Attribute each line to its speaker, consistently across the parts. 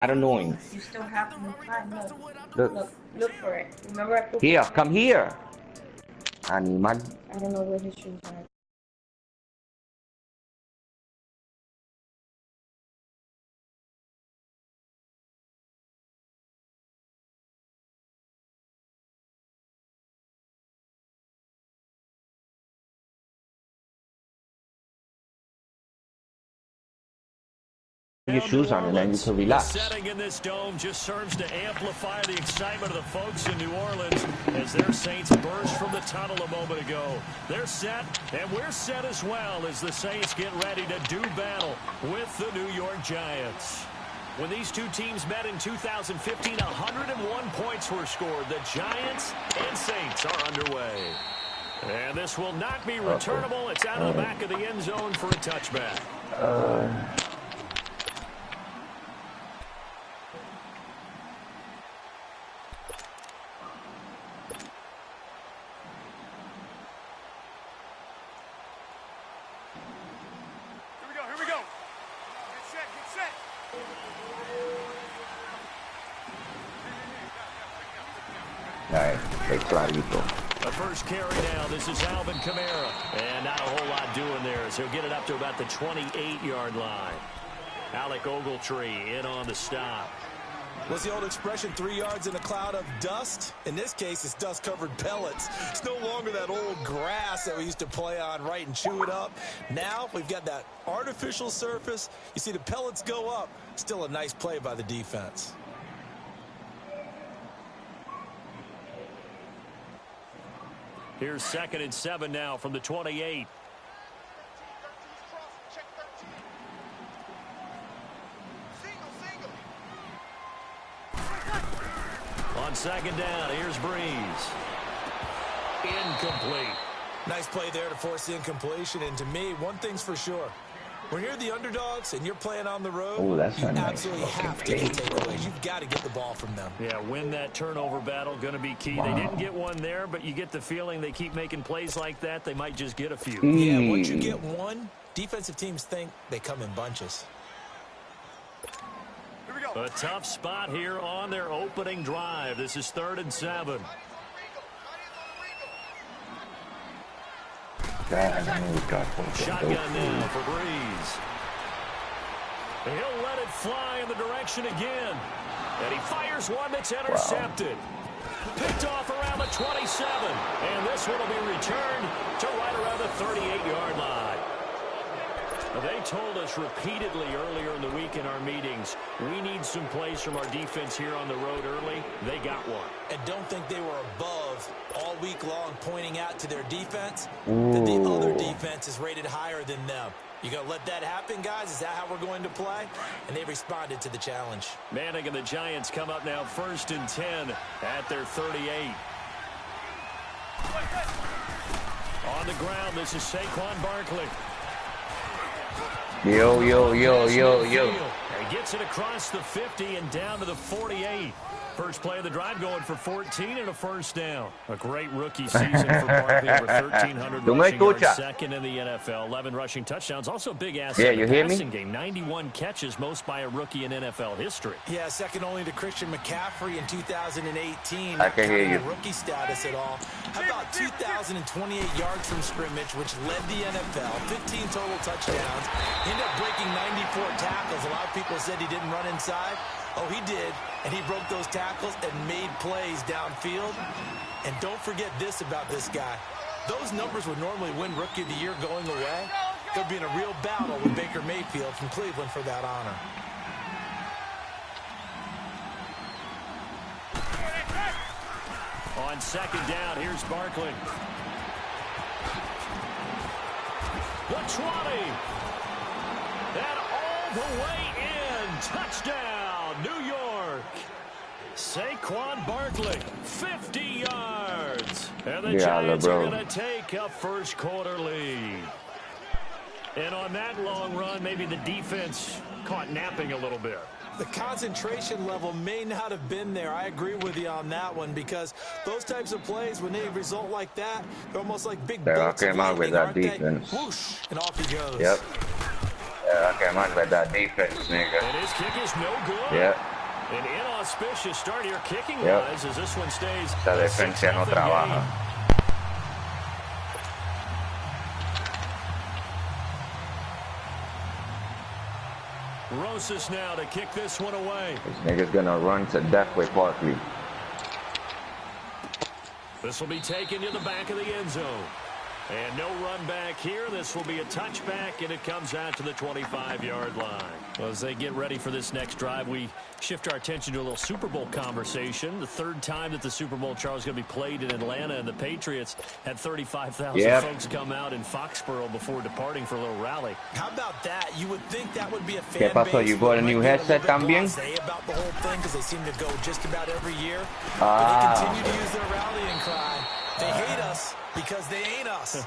Speaker 1: Annoying.
Speaker 2: You still have to find look for it. Remember I put
Speaker 1: here, come here. Animal.
Speaker 2: I don't know where his shoes are.
Speaker 1: Your shoes on and then you can relax.
Speaker 3: The setting in this dome just serves to amplify the excitement of the folks in New Orleans as their Saints burst from the tunnel a moment ago. They're set, and we're set as well as the Saints get ready to do battle with the New York Giants. When these two teams met in 2015, 101 points were scored. The Giants and Saints are underway. And this will not be returnable. It's out of the back of the end zone for a touchback. The first carry now. This is Alvin Kamara. And not a whole lot doing there as he'll get it up to about the 28-yard line. Alec Ogletree in on the stop.
Speaker 4: What's the old expression, 3 yards in a cloud of dust? In this case, it's dust-covered pellets. It's no longer that old grass that we used to play on, right, and chew it up. Now we've got that artificial surface. You see the pellets go up. Still a nice play by the defense.
Speaker 3: Here's 2nd and 7 now from the 28. On 2nd down, here's Breeze. Incomplete.
Speaker 4: Nice play there to force the incompletion. And to me, one thing's for sure. When you're the underdogs and you're playing on the road, you absolutely have to get takeaways. You've got to get the ball from them.
Speaker 3: Yeah, win that turnover battle, going to be key. They didn't get one there, but you get the feeling they keep making plays like that, they might just get a few.
Speaker 4: Yeah, once you get one, defensive teams think they come in bunches.
Speaker 3: Here we go. A tough spot here on their opening drive. This is 3rd and 7. Shotgun now for Breeze. He'll let it fly in the direction again. And he fires one that's intercepted. Picked off around the 27. And this one will be returned to right around the 38-yard line. They told us repeatedly earlier in the week in our meetings, we need some plays from our defense here on the road early. They got one.
Speaker 4: And don't think they were above all week long pointing out to their defense that the other defense is rated higher than them. You going to let that happen, guys? Is that how we're going to play? And they responded to the challenge.
Speaker 3: Manning and the Giants come up now 1st and 10 at their 38. On the ground, this is Saquon Barkley.
Speaker 1: Yo.
Speaker 3: He gets it across the 50 and down to the 48. First play of the drive going for 14 and a first down. A great rookie season for Barkley. Over 1,300 rushing yards, 2nd in the NFL. 11 rushing touchdowns. Also big asset in the passing game. 91 catches, most by a rookie in NFL history.
Speaker 4: Yeah, second only to Christian McCaffrey in 2018.
Speaker 1: I can hear you.
Speaker 4: Rookie status at all. How about 2,028 yards from scrimmage, which led the NFL. 15 total touchdowns. He ended up breaking 94 tackles. A lot of people said he didn't run inside. Oh, he did, and he broke those tackles and made plays downfield. And don't forget this about this guy. Those numbers would normally win Rookie of the Year going away. They'll be in a real battle with Baker Mayfield from Cleveland for that honor.
Speaker 3: On 2nd down, here's Barkley. The 20. And all the way in. Touchdown, New York. Saquon Barkley, 50 yards. And the Giants are going to take a first quarter lead. And on that long run, maybe the defense caught napping a little bit.
Speaker 4: The concentration level may not have been there. I agree with you on that one, because those types of plays, when they result like that, they're almost like big bolts of lightning,
Speaker 1: with that defense.
Speaker 4: Whoosh, and off he goes.
Speaker 1: Yep. Okay, man, but that defense, nigga.
Speaker 3: And his kick is no good.
Speaker 1: Yeah.
Speaker 3: An inauspicious start here kicking-wise as this one stays
Speaker 1: La
Speaker 3: a
Speaker 1: defensa no
Speaker 3: 6-0
Speaker 1: trabaja.
Speaker 3: game. Rosas now to kick this one away.
Speaker 1: This nigga's gonna run to death with Barkley.
Speaker 3: This will be taken to the back of the end zone. And no run back here. This will be a touchback, and it comes out to the 25-yard line. Well, as they get ready for this next drive, we shift our attention to a little Super Bowl conversation. The third time that the Super Bowl, Charles, is going to be played in Atlanta, and the Patriots had 35,000 folks come out in Foxborough before departing for a little rally.
Speaker 4: How about that? You would think that would be a fan
Speaker 1: ¿Qué pasó? You bought a new headset también?
Speaker 4: About the whole thing because they seem to go just about every year. But they continue to use their rallying cry. They hate us because they ain't us.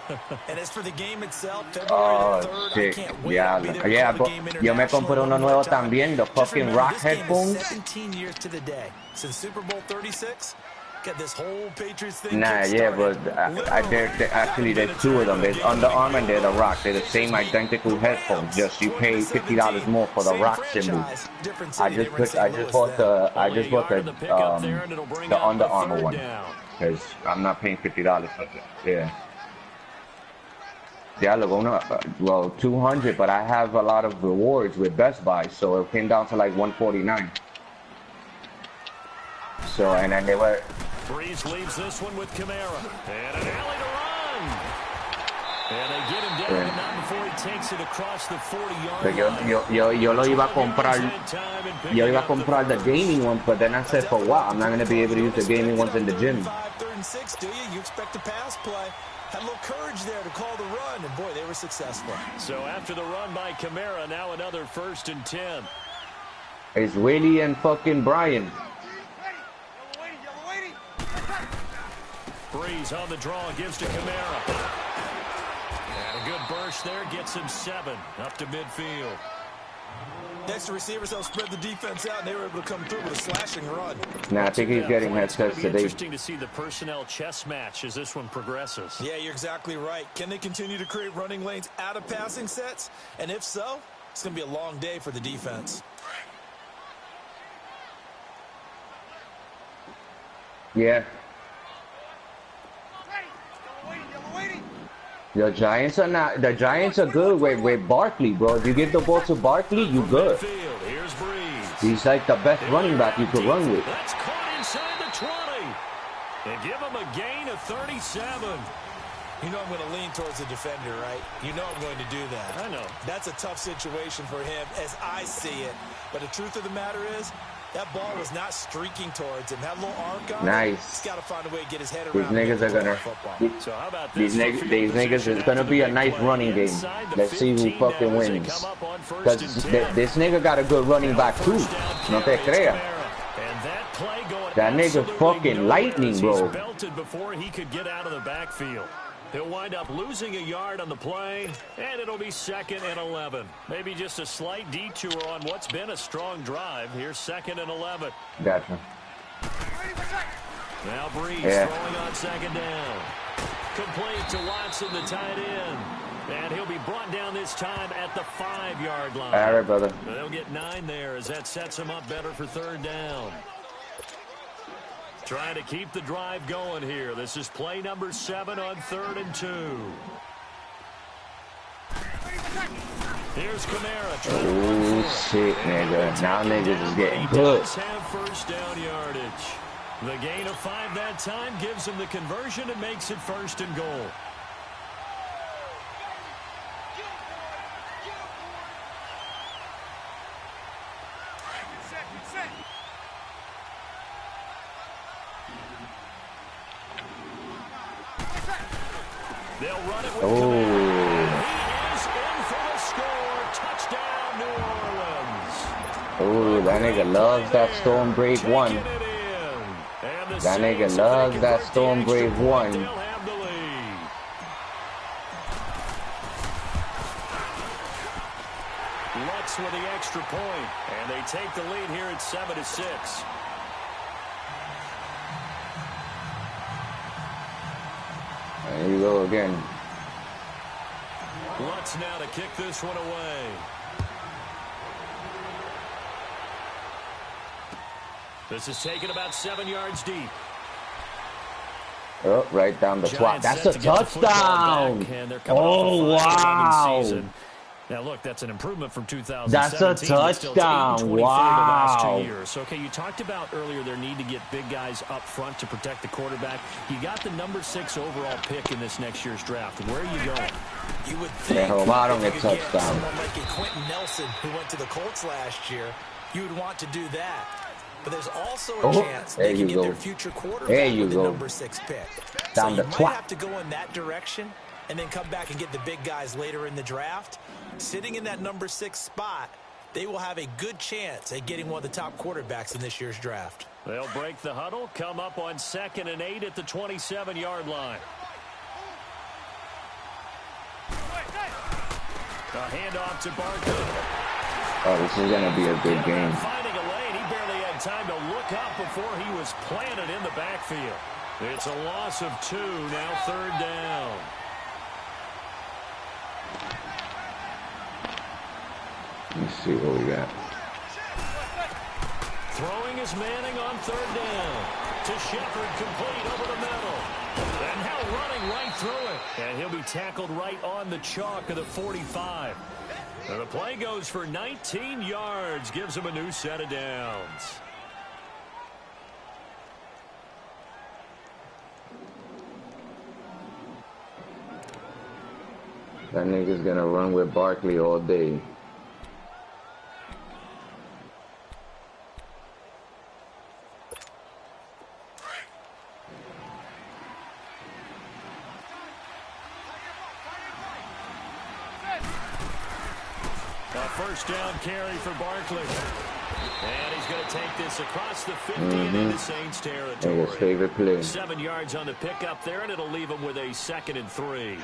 Speaker 4: And as for the game itself, February 3rd, I can't wait to be there for the game internationally.
Speaker 1: Yo me compré uno nuevo también, the fucking rock headphones.
Speaker 4: 17 years to the day since Super Bowl 36. Get this whole Patriots thing.
Speaker 1: Nah, yeah, but actually there's two of them. There's Under Armour and there's the Rock. They're the same identical headphones. Just you pay $50 more for the Rock symbol. I just bought the Under Armour one because I'm not paying $50 for it. Yeah. Yeah, look, well, 200, but I have a lot of rewards with Best Buy, so it came down to like 149. So, and then they were.
Speaker 3: Breeze leaves this one with Kamara. And an alley to run. And they get him down, but not before he takes it across the 40-yard line.
Speaker 1: Yo lo iba a comprar. Yo iba a comprar the gaming one, but then I said, for what? I'm not going to be able to use the gaming ones in the gym.
Speaker 4: 3rd and 6, do you? You expect a pass play. Had a little courage there to call the run, and boy, they were successful.
Speaker 3: So after the run by Kamara, now another 1st and 10.
Speaker 1: It's Willie and fucking Brian.
Speaker 3: Breeze on the draw, gives to Kamara. And a good burst there, gets him 7 up to midfield.
Speaker 4: Next to receivers help spread the defense out, and they were able to come through with a slashing run.
Speaker 1: Nah, I think he's getting headsets today.
Speaker 3: Interesting to see the personnel chess match as this one progresses.
Speaker 4: Yeah, you're exactly right. Can they continue to create running lanes out of passing sets? And if so, it's going to be a long day for the defense.
Speaker 1: Yeah. The Giants are not. The Giants are good with Barkley, bro. If you give the ball to Barkley, you good.
Speaker 3: Here's Breeze.
Speaker 1: He's like the best running back you could run with.
Speaker 3: That's caught inside the 20. And give him a gain of 37.
Speaker 4: You know I'm going to lean towards the defender, right? You know I'm going to do that.
Speaker 3: I know.
Speaker 4: That's a tough situation for him as I see it. But the truth of the matter is, that ball was not streaking towards him. That little arc on
Speaker 1: nice.
Speaker 4: He's got to find a way to get his head
Speaker 1: around. These niggas are gonna.
Speaker 3: So how about
Speaker 1: these niggas is gonna be a nice running game. Let's see who fucking wins. Because this nigga got a good running back too. No te creas. That nigga fucking lightning, bro.
Speaker 3: Belted before he could get out of the backfield. He'll wind up losing a yard on the play, and it'll be 2nd and 11. Maybe just a slight detour on what's been a strong drive. Here's 2nd and 11.
Speaker 1: Gotcha.
Speaker 3: Now Breeze throwing on 2nd down. Complete to Watson, the tight end. And he'll be brought down this time at the 5-yard line.
Speaker 1: All right, brother.
Speaker 3: They'll get 9 there as that sets him up better for 3rd down. Trying to keep the drive going here. This is play number 7 on 3rd and 2. Here's Kamara.
Speaker 1: Oh, shit, nigga. Now niggas is getting good.
Speaker 3: He does have 1st down yardage. The gain of 5 that time gives him the conversion and makes it 1st and goal. They'll run it with Kamara. He is in for the score. Touchdown, New Orleans.
Speaker 1: Oh, that nigga loves that Stormbrave 1. That nigga loves that Stormbrave 1.
Speaker 3: Lutz with the extra point, and they take the lead here at 7-6.
Speaker 1: There you go again.
Speaker 3: Lutz now to kick this one away. This is taken about 7 yards deep.
Speaker 1: Oh, right down the twat. That's a touchdown. Oh, wow.
Speaker 3: Now, look, that's an improvement from 2017.
Speaker 1: That's a touchdown. Wow.
Speaker 3: 2 years. Okay, you talked about earlier their need to get big guys up front to protect the quarterback. You got the number 6 overall pick in this next year's draft. Where are you going?
Speaker 4: You would think if you could get someone like a Quentin Nelson who went to the Colts last year, you would want to do that. But there's also a chance they can get their future quarterback with the number 6 pick. So you might have to go in that direction and then come back and get the big guys later in the draft. Sitting in that number 6 spot, they will have a good chance at getting one of the top quarterbacks in this year's draft.
Speaker 3: They'll break the huddle, come up on 2nd and 8 at the 27-yard line. A handoff to Barkley.
Speaker 1: Oh, this is going to be a good game.
Speaker 3: Finding a lane, he barely had time to look up before he was planted in the backfield. It's a loss of 2, now 3rd down.
Speaker 1: Let's see what we got.
Speaker 3: Throwing is Manning on 3rd down. To Shepard, complete over the middle. And now running right through it. And he'll be tackled right on the chalk of the 45. And the play goes for 19 yards. Gives him a new set of downs.
Speaker 1: That nigga's gonna run with Barkley all day.
Speaker 3: First down carry for Barkley. And he's going to take this across the 50 and into Saints territory.
Speaker 1: His favorite play.
Speaker 3: 7 yards on the pickup there, and it'll leave him with a 2nd and 3.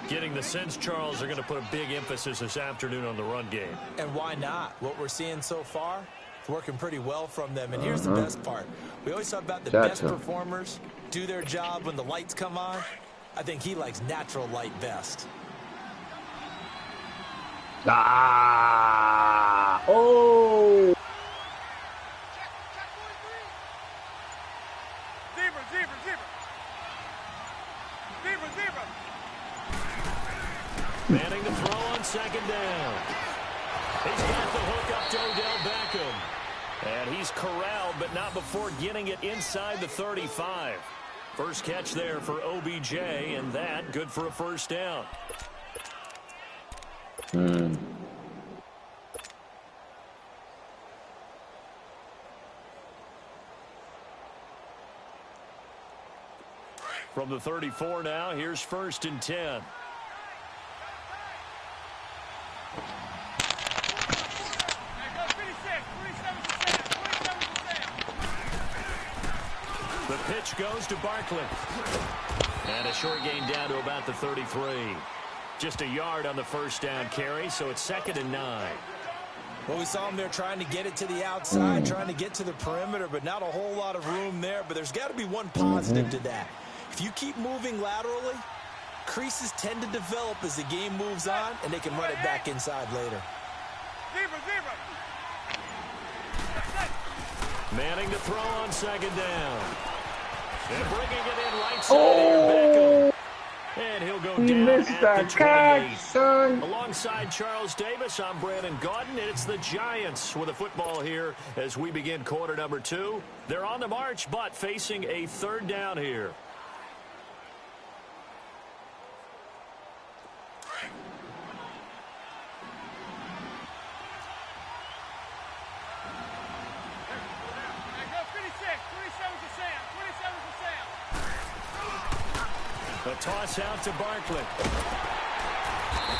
Speaker 3: Getting the sense, Charles, they're going to put a big emphasis this afternoon on the run game.
Speaker 4: And why not? What we're seeing so far, it's working pretty well from them. And here's the best part. We always talk about the best performers do their job when the lights come on. I think he likes natural light best.
Speaker 1: Ah! Oh!
Speaker 3: Manning to throw on 2nd down. He's got the hook up to Odell Beckham. And he's corralled, but not before getting it inside the 35. First catch there for OBJ, and that good for a 1st down. From the 34 now, here's 1st and 10. The pitch goes to Barkley. And a short gain down to about the 33. Just a yard on the 1st down carry, so it's 2nd and 9.
Speaker 4: Well, we saw him there trying to get it to the outside, trying to get to the perimeter, but not a whole lot of room there. But there's got to be one positive to that. If you keep moving laterally, creases tend to develop as the game moves on, and they can run it back inside later.
Speaker 3: Manning to throw on 2nd down. And bringing it in right side here, Beckham. And he'll go down at the 28.
Speaker 1: Son.
Speaker 3: Alongside Charles Davis, I'm Brandon Gaudin. It's the Giants with a football here as we begin quarter number 2. They're on the march, but facing a 3rd down here. A toss out to Barkley.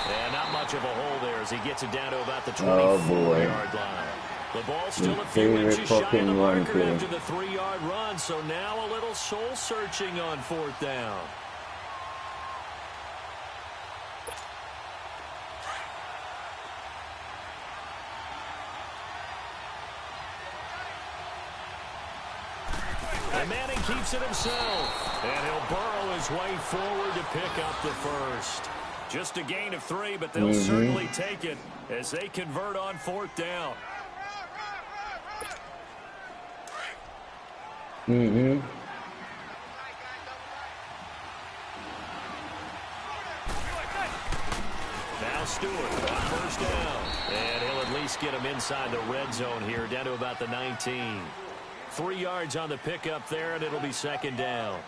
Speaker 3: And not much of a hole there as he gets it down to about the 24-yard line. The ball still a few inches shy of the marker after the 3-yard run, so now a little soul-searching on 4th down. And Manning keeps it himself. And he'll burrow his way forward to pick up the 1st. Just a gain of 3, but they'll certainly take it as they convert on 4th down.
Speaker 1: Mm-hmm.
Speaker 3: Now Stewart on first down. And he'll at least get him inside the red zone here, down to about the 19. 3 yards on the pickup there, and it'll be second down.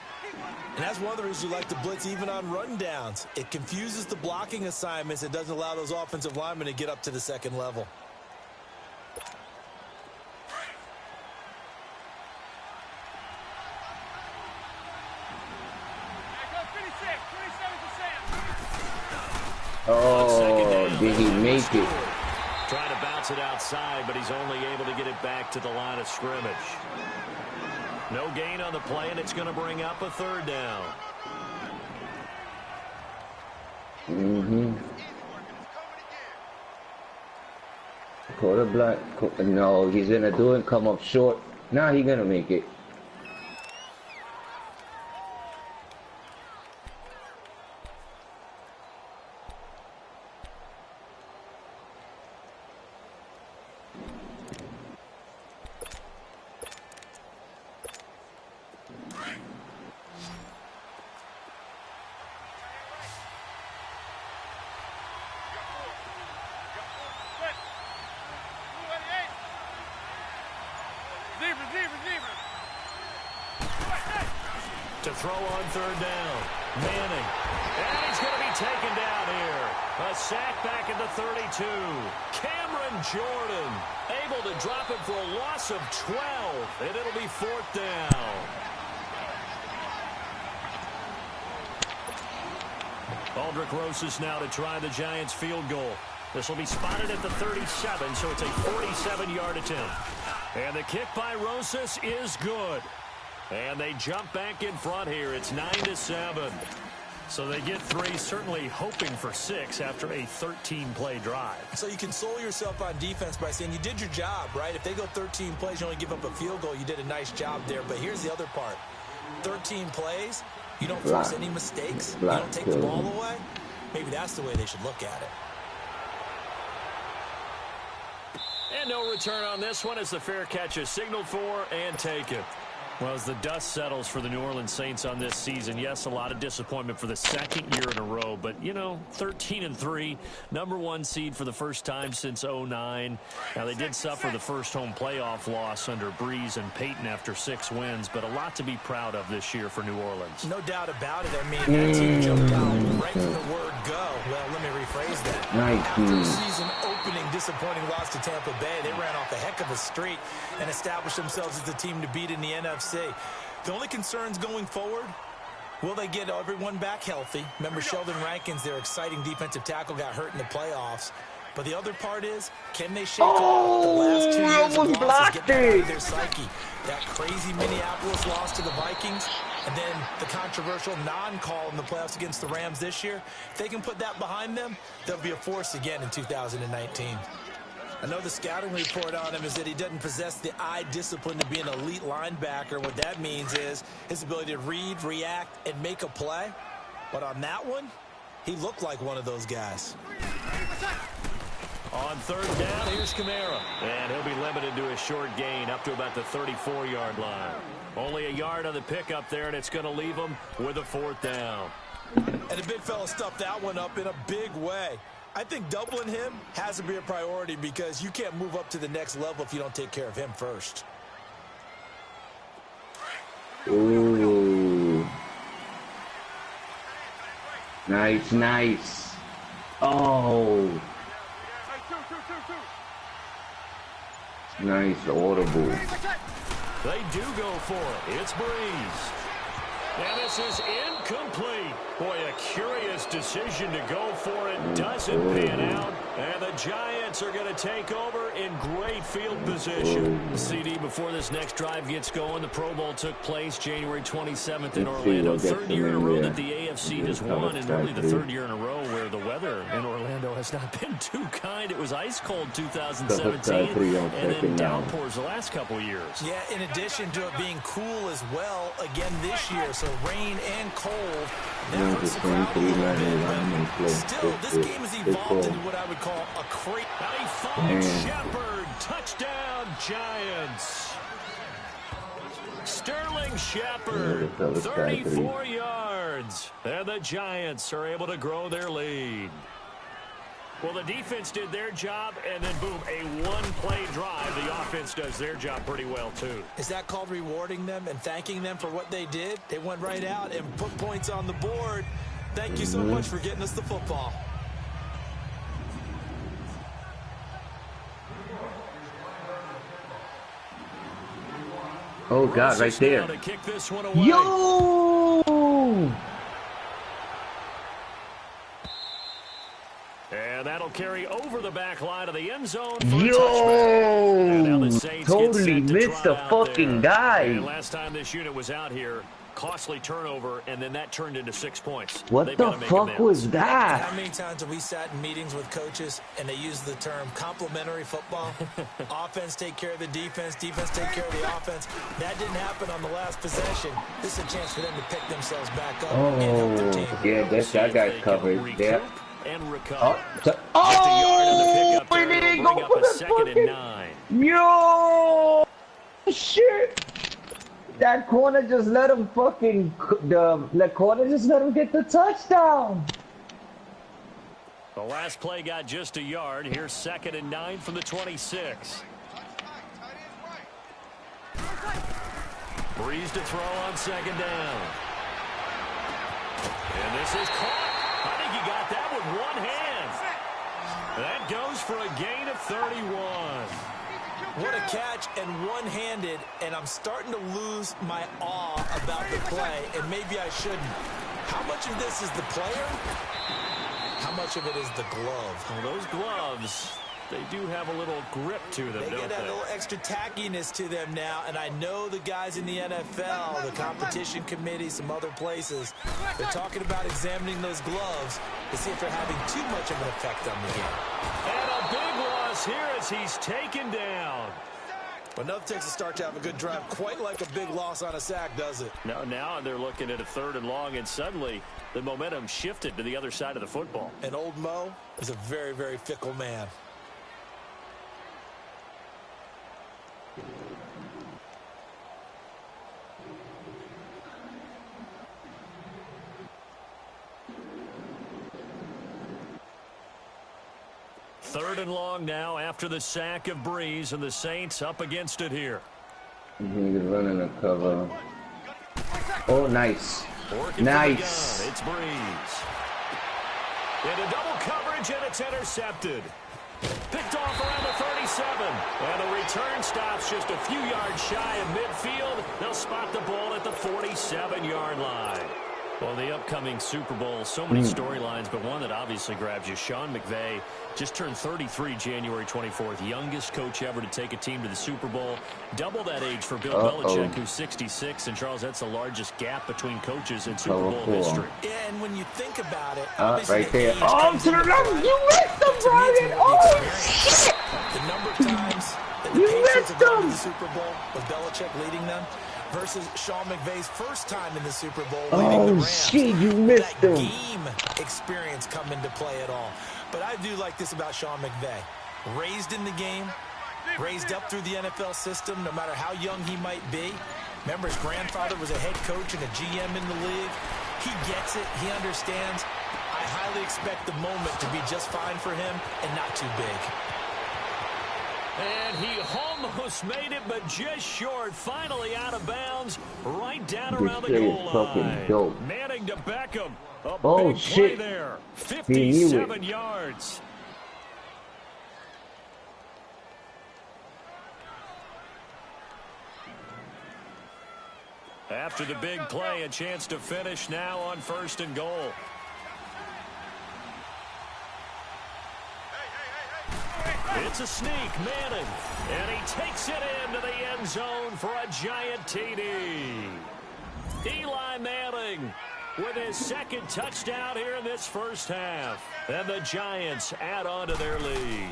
Speaker 4: And that's one of the reasons you like to blitz even on run downs. It confuses the blocking assignments. It doesn't allow those offensive linemen to get up to the second level.
Speaker 1: Oh, did he make it?
Speaker 3: Trying to bounce it outside, but he's only able to get it back to the line of scrimmage. No gain on the play, and it's going to bring up a third down.
Speaker 1: Mm-hmm. Quarterback. No, he's going to do it, come up short. Now he's going to make it.
Speaker 3: To throw on third down. Manning. And he's going to be taken down here. A sack back at the 32. Cameron Jordan able to drop it for a loss of 12. And it'll be fourth down. Aldrich Rosas now to try the Giants field goal. This will be spotted at the 37, so it's a 47-yard attempt. And the kick by Rosas is good. And they jump back in front here. It's 9-7. So they get 3, certainly hoping for 6 after a 13-play drive.
Speaker 4: So you console yourself on defense by saying you did your job, right? If they go 13 plays, you only give up a field goal, you did a nice job there. But here's the other part. 13 plays, you don't force any mistakes, you don't take the ball away. Maybe that's the way they should look at it.
Speaker 3: And no return on this one as the fair catch is signaled for and taken. Well, as the dust settles for the New Orleans Saints on this season, yes, a lot of disappointment for the second year in a row. But, you know, 13-3, #1 seed for the first time since 2009. Now, they did suffer the first home playoff loss under Breeze and Payton after 6 wins, but a lot to be proud of this year for New Orleans.
Speaker 4: No doubt about it. I mean, that team jumped out right from the word go. Well, let me rephrase that. After the season opening disappointing loss to Tampa Bay, they ran off a heck of a streak and established themselves as the team to beat in the NFC. The only concerns going forward, will they get everyone back healthy? Remember, Sheldon Rankins, their exciting defensive tackle, got hurt in the playoffs. But the other part is, can they shake off the last 2 years of losses, get that out of their psyche? That crazy Minneapolis loss to the Vikings, and then the controversial non-call in the playoffs against the Rams this year. If they can put that behind them, they'll be a force again in 2019. I know the scouting report on him is that he doesn't possess the eye discipline to be an elite linebacker. What that means is his ability to read, react, and make a play. But on that one, he looked like one of those guys.
Speaker 3: On third down, here's Kamara. And he'll be limited to a short gain up to about the 34-yard line. Only a yard on the pickup there, and it's going to leave him with a fourth down.
Speaker 4: And the big fella stuffed that one up in a big way. I think doubling him has to be a priority because you can't move up to the next level if you don't take care of him first.
Speaker 1: Ooh. Nice, nice. Oh. Nice audible.
Speaker 3: They do go for it. It's Breeze. And this is incomplete. Boy, a curious decision to go for it. Doesn't pan out. And the Giants are going to take over in great field position. CD, before this next drive gets going, the Pro Bowl took place January 27th in Orlando. Third year in a row that the AFC has won, and really the third year in a row where the weather in Orlando has not been too kind. It was ice cold 2017, and then downpours the last couple years.
Speaker 4: Yeah, in addition to it being cool as well again this year, so rain and cold. That hurts the crowd a little bit. Still, this game has evolved into what I would call a crate.
Speaker 3: And he finds Shepard. Touchdown, Giants. Sterling Sterling Shepard, 34 yards. And the Giants are able to grow their lead. Well, the defense did their job, and then, boom, a one-play drive. The offense does their job pretty well, too.
Speaker 4: Is that called rewarding them and thanking them for what they did? They went right out and put points on the board. Thank you so much for getting us the football.
Speaker 1: Oh, God, right there. Yo!
Speaker 3: And that'll carry over the back line of the end zone for a touchback.
Speaker 1: Totally missed the fucking guy.
Speaker 3: And last time this unit was out here, costly turnover, and then that turned into 6 points.
Speaker 1: What the fuck was that?
Speaker 4: How many times have we sat in meetings with coaches and they use the term complementary football? Offense take care of the defense, defense take care of the offense. That didn't happen on the last possession. This is a chance for them to pick themselves back up and help their team.
Speaker 1: Yeah, that guy's covered. Yeah.
Speaker 3: And recover.
Speaker 1: Oh, we didn't go for the fucking 9. Yo, shit. That corner just let him fucking, the corner just let him get the touchdown.
Speaker 3: The last play got just a yard. Here's 2nd and 9 from the 26. Breeze to throw on 2nd down. And this is caught. I think he got that with one hand. That goes for a gain of 31.
Speaker 4: What a catch, and one-handed, and I'm starting to lose my awe about the play, and maybe I shouldn't. How much of this is the player? How much of it is the glove?
Speaker 3: Well, those gloves, they do have a little grip to them, don't they?
Speaker 4: They get a little extra tackiness to them now, and I know the guys in the NFL, the competition committee, some other places, they're talking about examining those gloves to see if they're having too much of an effect on the game.
Speaker 3: And a big loss here as he's taken down.
Speaker 4: But nothing takes a start to have a good drive quite like a big loss on a sack, does it?
Speaker 3: Now they're looking at a 3rd and long, and suddenly the momentum shifted to the other side of the football.
Speaker 4: And old Mo is a very, very fickle man.
Speaker 3: Third and long now after the sack of Breeze, and the Saints up against it here.
Speaker 1: He's running a cover. Oh, nice. Nice.
Speaker 3: It's Breeze. Into double coverage, and it's intercepted. Picked off around the 37. And the return stops just a few yards shy of midfield. They'll spot the ball at the 47-yard line. Well, the upcoming Super Bowl, so many storylines, but one that obviously grabs you. Sean McVay just turned 33 January 24th, youngest coach ever to take a team to the Super Bowl. Double that age for Bill Belichick, who's 66. And, Charles, that's the largest gap between coaches in Super Bowl history.
Speaker 4: Yeah, and when you think about it,
Speaker 1: right there. Oh, to the left. You missed him, Brian. Oh, shit.
Speaker 4: The number of times that the Patriots have gone to the Super Bowl with Belichick leading them versus Sean McVay's first time in the Super Bowl leading the Rams.
Speaker 1: Oh, shit, you missed him.
Speaker 4: Game experience come into play at all. But I do like this about Sean McVay. Raised in the game, raised up through the NFL system, no matter how young he might be. Remember, his grandfather was a head coach and a GM in the league. He gets it. He understands. I highly expect the moment to be just fine for him and not too big.
Speaker 3: And he almost made it, but just short. Finally out of bounds, right down around the goal line. Manning to Beckham. A big play there. 57 yards. After the big play, a chance to finish now on 1st and goal. It's a sneak, Manning, and he takes it into the end zone for a giant TD. Eli Manning with his 2nd touchdown here in this first half. And the Giants add on to their lead.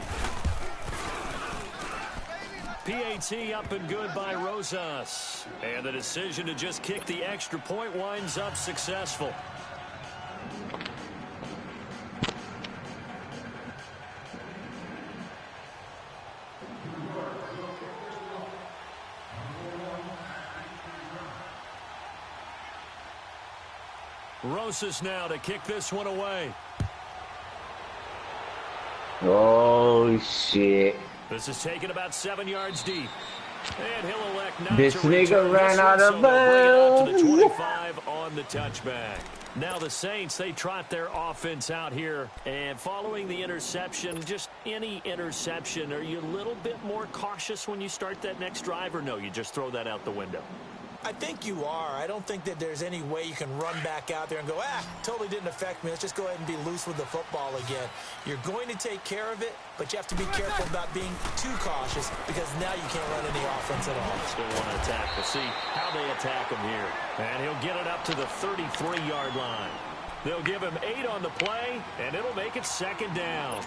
Speaker 3: PAT up and good by Rosas. And the decision to just kick the extra point winds up successful. Rosas now to kick this one away.
Speaker 1: Oh, shit.
Speaker 3: This is taken about 7 yards deep. And he'll elect not
Speaker 1: this
Speaker 3: to
Speaker 1: nigga ran out of
Speaker 3: bounds. Bring it out to the
Speaker 1: bounds.
Speaker 3: 25 on the touchback. Now the Saints, they trot their offense out here. And following the interception, just any interception, are you a little bit more cautious when you start that next drive? Or no, you just throw that out the window?
Speaker 4: I think you are. I don't think that there's any way you can run back out there and go, totally didn't affect me. Let's just go ahead and be loose with the football again. You're going to take care of it, but you have to be careful about being too cautious because now you can't run any offense at all.
Speaker 3: Still want to attack. We'll see how they attack him here. And he'll get it up to the 33-yard line. They'll give him 8 on the play, and it'll make it 2nd down.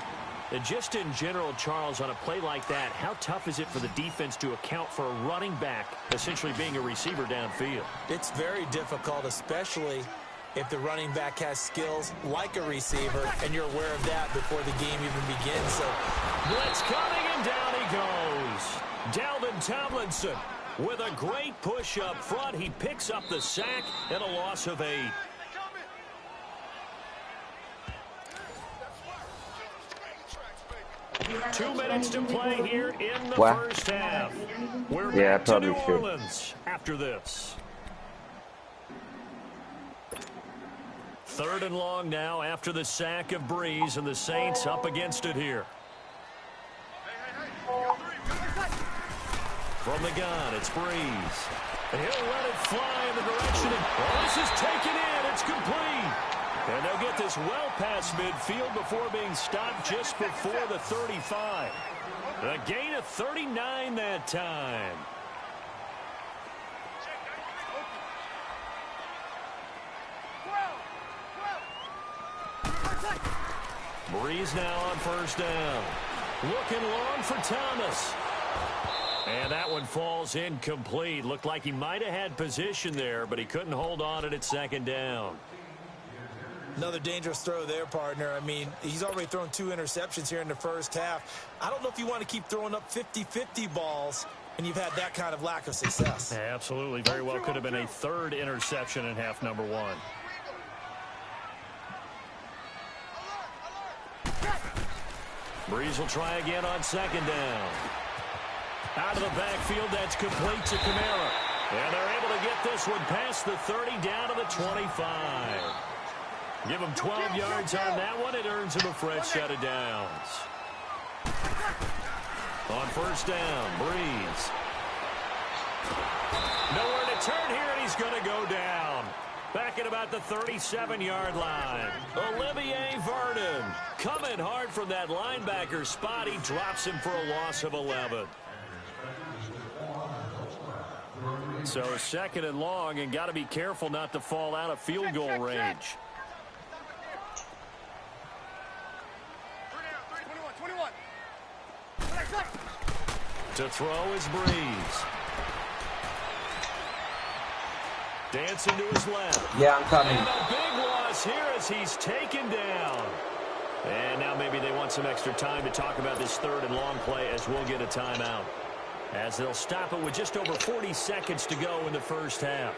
Speaker 3: And just in general, Charles, on a play like that, how tough is it for the defense to account for a running back essentially being a receiver downfield?
Speaker 4: It's very difficult, especially if the running back has skills like a receiver, and you're aware of that before the game even begins. So,
Speaker 3: blitz coming, and down he goes. Dalvin Tomlinson with a great push up front. He picks up the sack and a loss of 8. 2 minutes to play here in the first half. We're back to New Orleans after this. 3rd and long now after the sack of Breeze, and the Saints up against it here. From the gun, it's Breeze. And he'll let it fly in the direction of, this is taken in, it's complete. And they'll get this well past midfield before being stopped just before the 35. A gain of 39 that time. Breeze now on 1st down. Looking long for Thomas. And that one falls incomplete. Looked like he might have had position there, but he couldn't hold on at 2nd down.
Speaker 4: Another dangerous throw there, partner. I mean, he's already thrown 2 interceptions here in the first half. I don't know if you want to keep throwing up 50-50 balls when you've had that kind of lack of success.
Speaker 3: Absolutely. Very well could have been a 3rd interception in half number 1. Breeze will try again on 2nd down. Out of the backfield, that's complete to Kamara. And they're able to get this one past the 30 down to the 25. Give him 12 yards on that one. It earns him a fresh set of downs. On 1st down, Breeze. Nowhere to turn here, and he's going to go down. Back at about the 37-yard line. Olivier Vernon coming hard from that linebacker spot. He drops him for a loss of 11. So 2nd and long, and got to be careful not to fall out of field goal range. To throw is Breeze. Dancing to his left.
Speaker 1: Yeah, I'm coming.
Speaker 3: And a big loss here as he's taken down. And now maybe they want some extra time to talk about this 3rd and long play as we'll get a timeout. As they'll stop it with just over 40 seconds to go in the first half.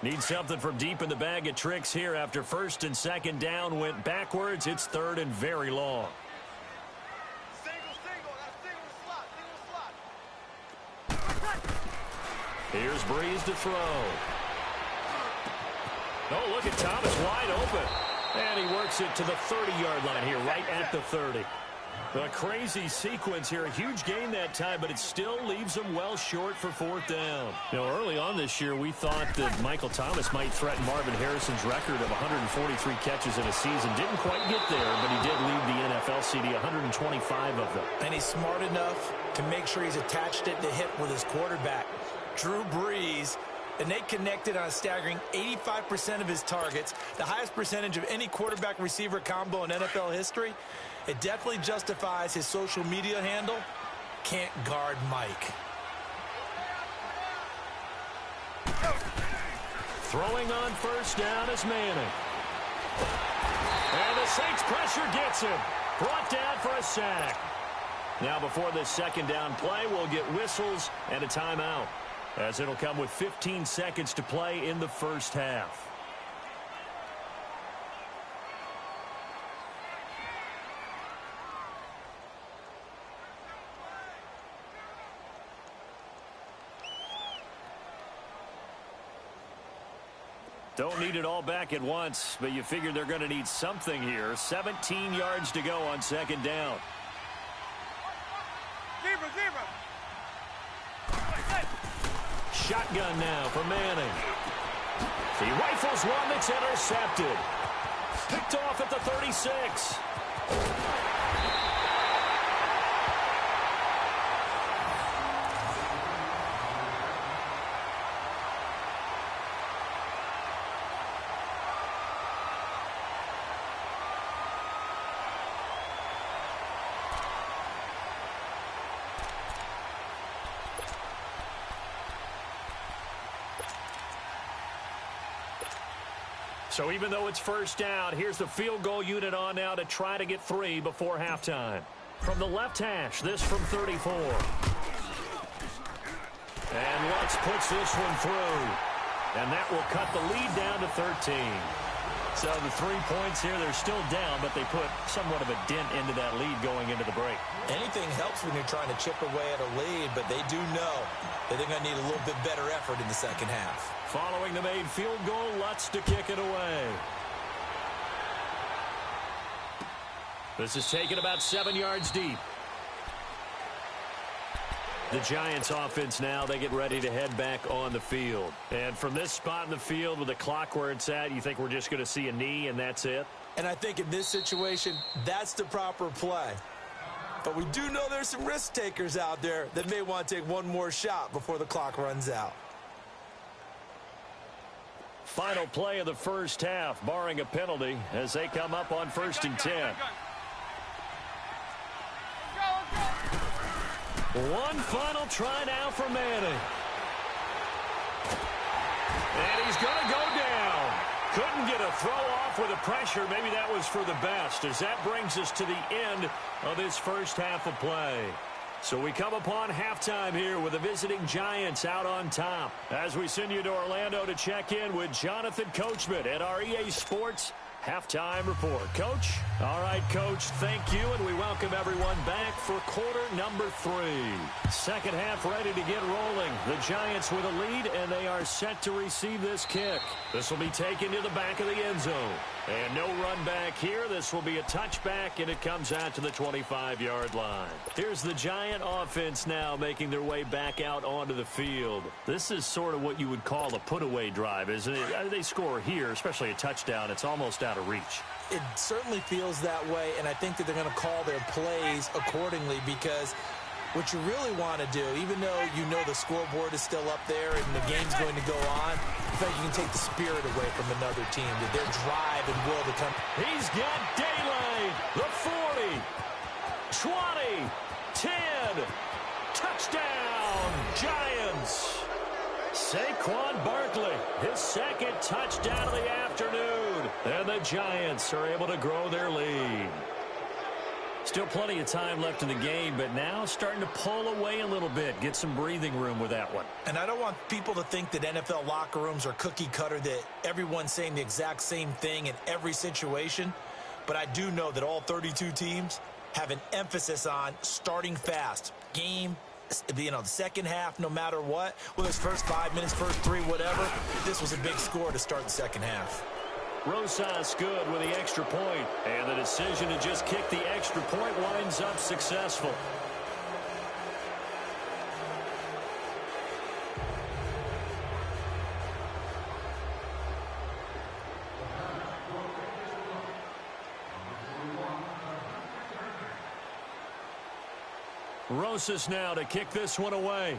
Speaker 3: Need something from deep in the bag of tricks here after 1st and 2nd down went backwards. It's 3rd and very long. Here's Breeze to throw. Oh, look at Thomas wide open. And he works it to the 30-yard line here, right at the 30. A crazy sequence here. A huge gain that time, but it still leaves them well short for 4th down. You know, early on this year, we thought that Michael Thomas might threaten Marvin Harrison's record of 143 catches in a season. Didn't quite get there, but he did lead the NFL CD, 125 of them.
Speaker 4: And he's smart enough to make sure he's attached it to hip with his quarterback, Drew Brees. And they connected on a staggering 85% of his targets, the highest percentage of any quarterback-receiver combo in NFL history. It definitely justifies his social media handle, Can't Guard Mike.
Speaker 3: Throwing on 1st down is Manning. And the Saints pressure gets him. Brought down for a sack. Now before this second down play, we'll get whistles and a timeout, as it'll come with 15 seconds to play in the first half. Don't need it all back at once, but you figure they're going to need something here. 17 yards to go on second down. Shotgun now for Manning. He rifles one that's intercepted. Picked off at the 36. So even though it's first down, here's the field goal unit on now to try to get 3 before halftime. From the left hash, this from 34. And Lutz puts this one through. And that will cut the lead down to 13. So the 3 points here, they're still down, but they put somewhat of a dent into that lead going into the break.
Speaker 4: Anything helps when you're trying to chip away at a lead, but they do know that they're going to need a little bit better effort in the second half.
Speaker 3: Following the made field goal, Lutz to kick it away. This is taken about 7 yards deep. The Giants offense now, they get ready to head back on the field. And from this spot in the field with the clock where it's at, you think we're just going to see a knee and that's it?
Speaker 4: And I think in this situation, that's the proper play. But we do know there's some risk takers out there that may want to take one more shot before the clock runs out.
Speaker 3: Final play of the first half, barring a penalty, as they come up on 1st and 10. One final try now for Manning. And he's going to go down. Couldn't get a throw off with the pressure. Maybe that was for the best, as that brings us to the end of this first half of play. So we come upon halftime here with the visiting Giants out on top, as we send you to Orlando to check in with Jonathan Coachman at our EA Sports Halftime Report. Coach? All right, Coach, thank you, and we welcome everyone back for quarter number 3. Second half ready to get rolling. The Giants with a lead, and they are set to receive this kick. This will be taken to the back of the end zone. And no run back here. This will be a touchback, and it comes out to the 25-yard line. Here's the Giant offense now making their way back out onto the field. This is sort of what you would call a put-away drive, isn't it? They score here, especially a touchdown. It's almost out of reach.
Speaker 4: It certainly feels that way, and I think that they're going to call their plays accordingly, because what you really want to do, even though you know the scoreboard is still up there and the game's going to go on, I think you can take the spirit away from another team, that their drive and will to come.
Speaker 3: He's got daylight. The 40, 20, 10, touchdown, Giants. Saquon Barkley, his second touchdown of the afternoon. And the Giants are able to grow their lead. Still plenty of time left in the game, but now starting to pull away a little bit, get some breathing room with that one.
Speaker 4: And I don't want people to think that NFL locker rooms are cookie cutter, that everyone's saying the exact same thing in every situation. But I do know that all 32 teams have an emphasis on starting fast. Game, the second half, no matter what, whether it's first 5 minutes, first 3, whatever, this was a big score to start the second half.
Speaker 3: Rosas good with the extra point, and the decision to just kick the extra point winds up successful. Rosas now to kick this one away.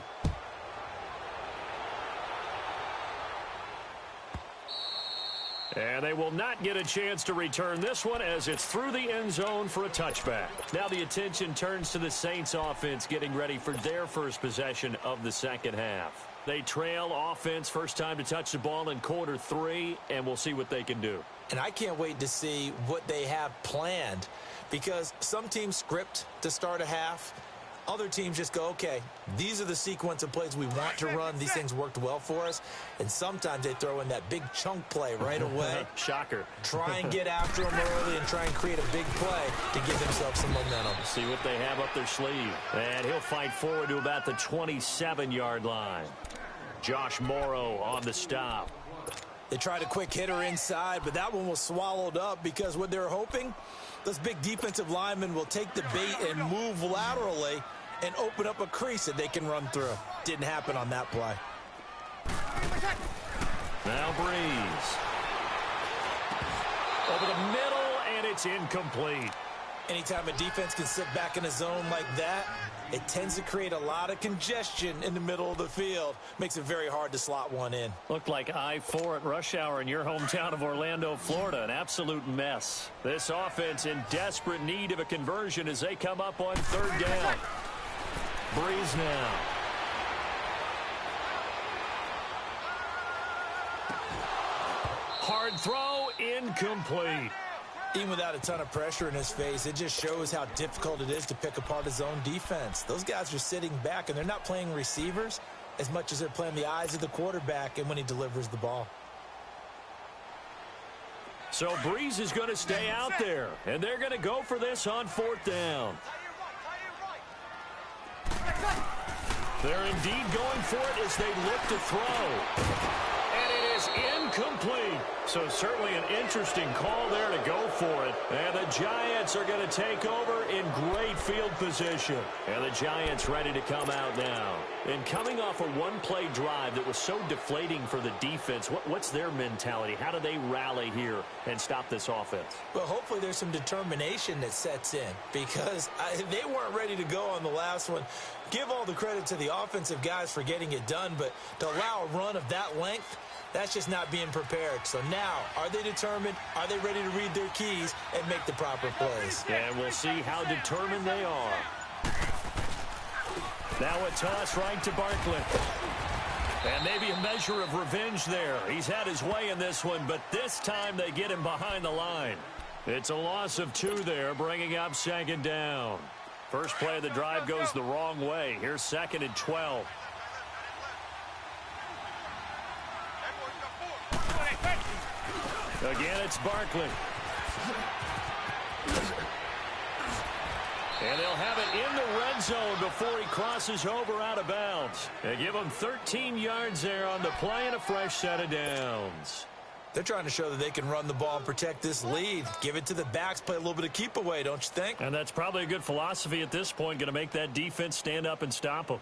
Speaker 3: And they will not get a chance to return this one, as it's through the end zone for a touchback. Now the attention turns to the Saints offense getting ready for their first possession of the second half. They trail offense first time to touch the ball in quarter 3, and we'll see what they can do.
Speaker 4: And I can't wait to see what they have planned, because some teams script to start a half. Other teams just go, okay, these are the sequence of plays we want to run. These things worked well for us. And sometimes they throw in that big chunk play right away.
Speaker 3: Shocker.
Speaker 4: Try and get after them early and try and create a big play to give themselves some momentum.
Speaker 3: See what they have up their sleeve. And he'll fight forward to about the 27-yard line. Josh Morrow on the stop.
Speaker 4: They tried a quick hitter inside, but that one was swallowed up because what they're hoping, those big defensive linemen will take the bait and move laterally and open up a crease that they can run through. Didn't happen on that play.
Speaker 3: Now Breeze. Over the middle, and it's incomplete.
Speaker 4: Anytime a defense can sit back in a zone like that, it tends to create a lot of congestion in the middle of the field. Makes it very hard to slot one in.
Speaker 3: Looked like I-4 at rush hour in your hometown of Orlando, Florida. An absolute mess. This offense in desperate need of a conversion as they come up on third down. Breeze now. Hard throw, incomplete.
Speaker 4: Even without a ton of pressure in his face, it just shows how difficult it is to pick apart his own defense. Those guys are sitting back, and they're not playing receivers as much as they're playing the eyes of the quarterback and when he delivers the ball.
Speaker 3: So Breeze is going to stay out there, and they're going to go for this on fourth down. They're indeed going for it as they look to throw. And it is incomplete. So certainly an interesting call there to go for it. And the Giants are going to take over in great field position. And the Giants ready to come out now. And coming off a one-play drive that was so deflating for the defense, what's their mentality? How do they rally here and stop this offense?
Speaker 4: Well, hopefully there's some determination that sets in, because they weren't ready to go on the last one. Give all the credit to the offensive guys for getting it done, but to allow a run of that length, that's just not being prepared. So now, are they determined? Are they ready to read their keys and make the proper plays?
Speaker 3: And we'll see how determined they are. Now a toss right to Barkley. And maybe a measure of revenge there. He's had his way in this one, but this time they get him behind the line. It's a loss of 2 there, bringing up second down. First play of the drive goes the wrong way. Here's 2nd and 12. Again, it's Barkley. And they'll have it in the red zone before he crosses over out of bounds. They give him 13 yards there on the play and a fresh set of downs.
Speaker 4: They're trying to show that they can run the ball and protect this lead. Give it to the backs, play a little bit of keep away, don't you think?
Speaker 3: And that's probably a good philosophy at this point, going to make that defense stand up and stop them.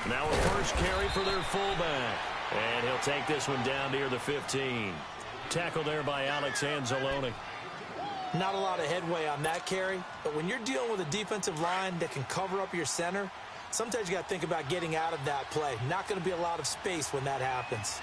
Speaker 3: Now a first carry for their fullback. And he'll take this one down near the 15. Tackle there by Alex Anzalone.
Speaker 4: Not a lot of headway on that carry, but when you're dealing with a defensive line that can cover up your center, sometimes you got to think about getting out of that play. Not going to be a lot of space when that happens.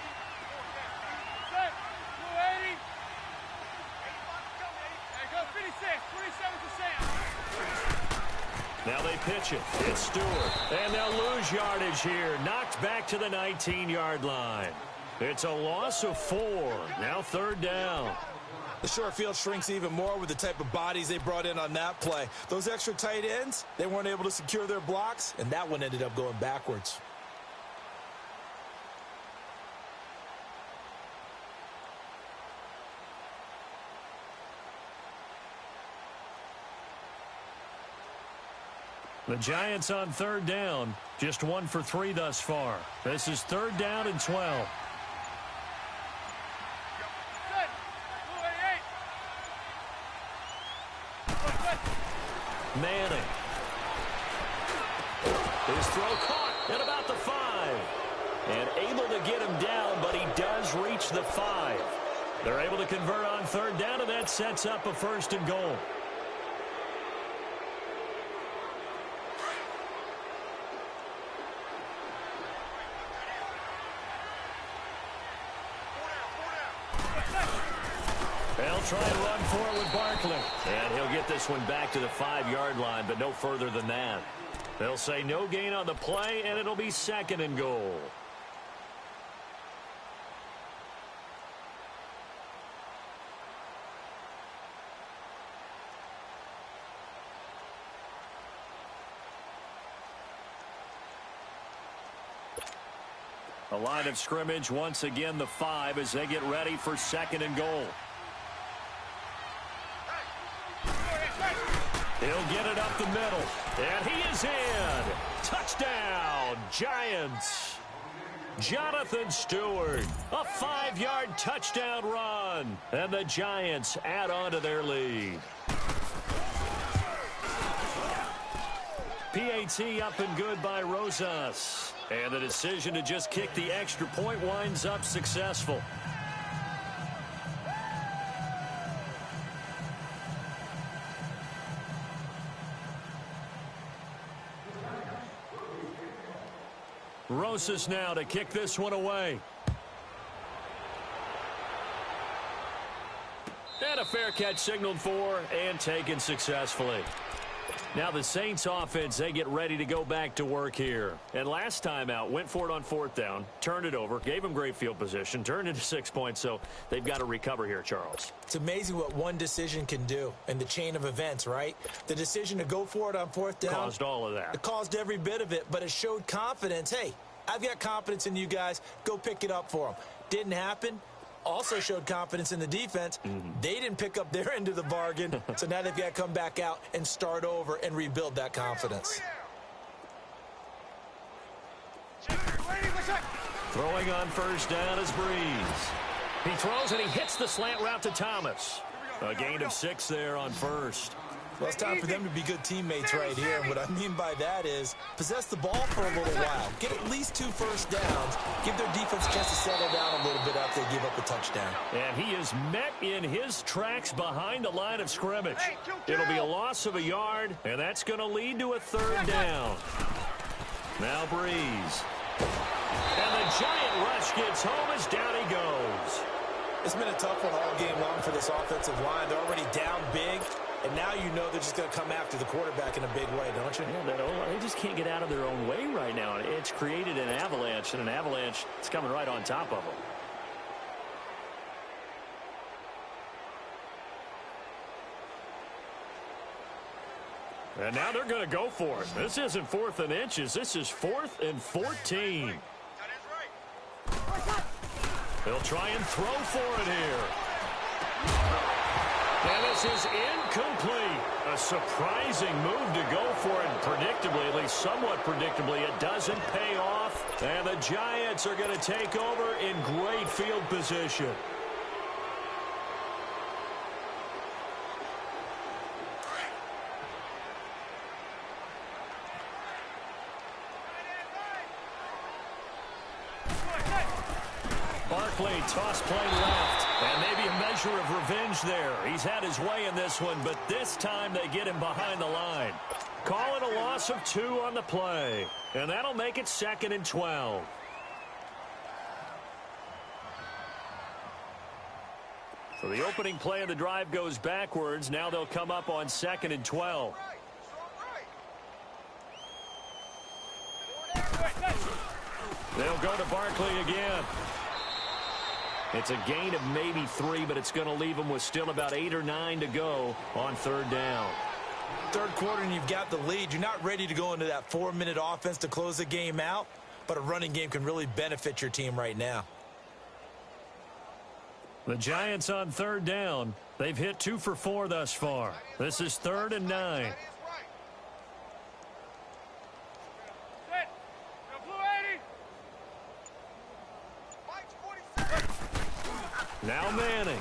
Speaker 3: Now they pitch it. It's Stewart. And they'll lose yardage here. Knocked back to the 19-yard line. It's a loss of 4. Now third down.
Speaker 4: The short field shrinks even more with the type of bodies they brought in on that play. Those extra tight ends, they weren't able to secure their blocks, and that one ended up going backwards.
Speaker 3: The Giants on third down. Just 1 for 3 thus far. This is third down and 12. Manning. His throw caught at about the 5. And able to get him down, but he does reach the 5. They're able to convert on third down, and that sets up a 1st and goal. try and run for it with Barkley. And he'll get this one back to the 5-yard line, but no further than that. They'll say no gain on the play, and it'll be 2nd and goal. A line of scrimmage, once again the 5 as they get ready for 2nd and goal. He'll get it up the middle, and he is in. Touchdown, Giants. Jonathan Stewart, a 5-yard touchdown run, and the Giants add on to their lead. PAT up and good by Rosas. And the decision to just kick the extra point winds up successful. Rosas now to kick this one away. And a fair catch signaled for and taken successfully. Now the Saints offense, they get ready to go back to work here. And last time out, went for it on 4th down, turned it over, gave them great field position, turned into 6 points, so they've got to recover here, Charles.
Speaker 4: It's amazing what one decision can do in the chain of events, right? The decision to go for it on 4th down.
Speaker 3: Caused all of that.
Speaker 4: It caused every bit of it, but it showed confidence. Hey, I've got confidence in you guys. Go pick it up for them. Didn't happen. Also showed confidence in the defense. They didn't pick up their end of the bargain, so now they've got to come back out and start over and rebuild that confidence.
Speaker 3: Throwing on 1st down is Breeze. He throws and he hits the slant route to Thomas. A gain of 6 there on 1st.
Speaker 4: Well, it's time for them to be good teammates right here. And what I mean by that is possess the ball for a little while. Get at least 2 first downs. Give their defense a chance to settle down a little bit after they give up a touchdown.
Speaker 3: And he is met in his tracks behind the line of scrimmage. It'll be a loss of a yard, and that's going to lead to a 3rd down. Now Breeze. And the giant rush gets home as down he goes.
Speaker 4: It's been a tough one all game long for this offensive line. They're already down big. And now you know they're just going to come after the quarterback in a big way, don't you?
Speaker 3: Yeah, they just can't get out of their own way right now. It's created an avalanche, and an avalanche is coming right on top of them. And now they're going to go for it. This isn't 4th and inches. This is 4th and 14. They'll try and throw for it here. And this is incomplete. A surprising move to go for it. Predictably, at least somewhat predictably, it doesn't pay off. And the Giants are going to take over in great field position. Barkley, toss play left. And maybe a measure of revenge there. He's had his way in this one, but this time they get him behind the line. Call it a loss of 2 on the play. And that'll make it 2nd and 12. So the opening play of the drive goes backwards. Now they'll come up on 2nd and 12. They'll go to Barkley again. It's a gain of maybe 3, but it's going to leave them with still about 8 or 9 to go on 3rd down.
Speaker 4: 3rd quarter and you've got the lead. You're not ready to go into that 4-minute offense to close the game out, but a running game can really benefit your team right now.
Speaker 3: The Giants on 3rd down. They've hit 2 for 4 thus far. This is 3rd and 9. Now Manning.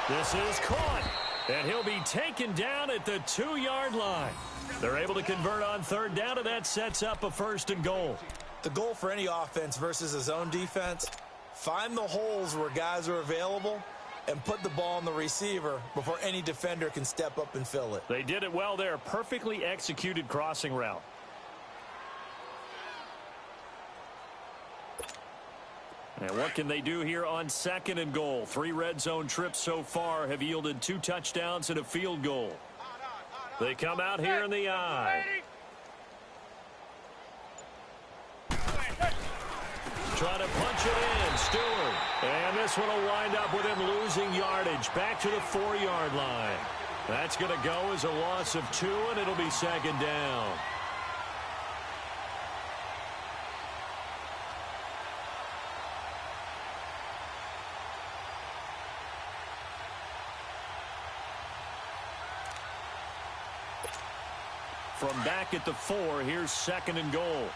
Speaker 3: This is caught. And he'll be taken down at the 2-yard line. They're able to convert on 3rd down, and that sets up a 1st and goal.
Speaker 4: The goal for any offense versus a zone defense, find the holes where guys are available and put the ball on the receiver before any defender can step up and fill it.
Speaker 3: They did it well there. Perfectly executed crossing route. And what can they do here on 2nd and goal? 3 red zone trips so far have yielded 2 touchdowns and a field goal. They come out here in the I. Trying to punch it in, Stewart. And this one will wind up with him losing yardage back to the 4-yard line. That's going to go as a loss of 2, and it'll be 2nd down. From back at the 4, here's 2nd and goal.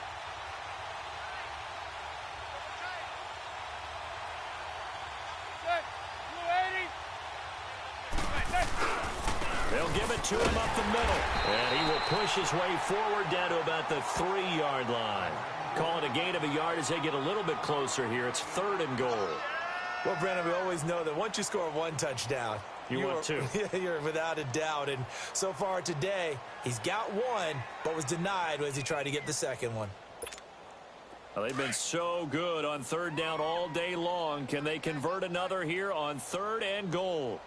Speaker 3: They'll give it to him up the middle. And he will push his way forward down to about the 3-yard line. Call it a gain of a yard as they get a little bit closer here. It's 3rd and goal.
Speaker 4: Well, Brandon, we always know that once you score 1 touchdown,
Speaker 3: you want 2.
Speaker 4: You're without a doubt. And so far today, he's got 1, but was denied as he tried to get the 2nd one.
Speaker 3: Well, they've been so good on 3rd down all day long. Can they convert another here on 3rd and goal?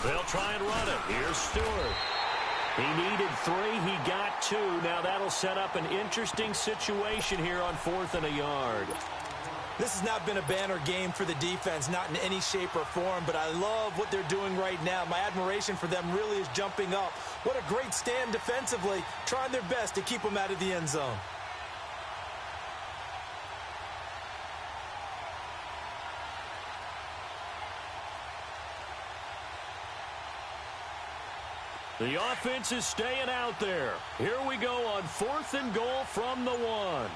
Speaker 3: They'll try and run it. Here's Stewart. He needed 3. He got 2. Now that'll set up an interesting situation here on 4th and a yard.
Speaker 4: This has not been a banner game for the defense, not in any shape or form, but I love what they're doing right now. My admiration for them really is jumping up. What a great stand defensively, trying their best to keep them out of the end zone.
Speaker 3: The offense is staying out there. Here we go on 4th and goal from the 1.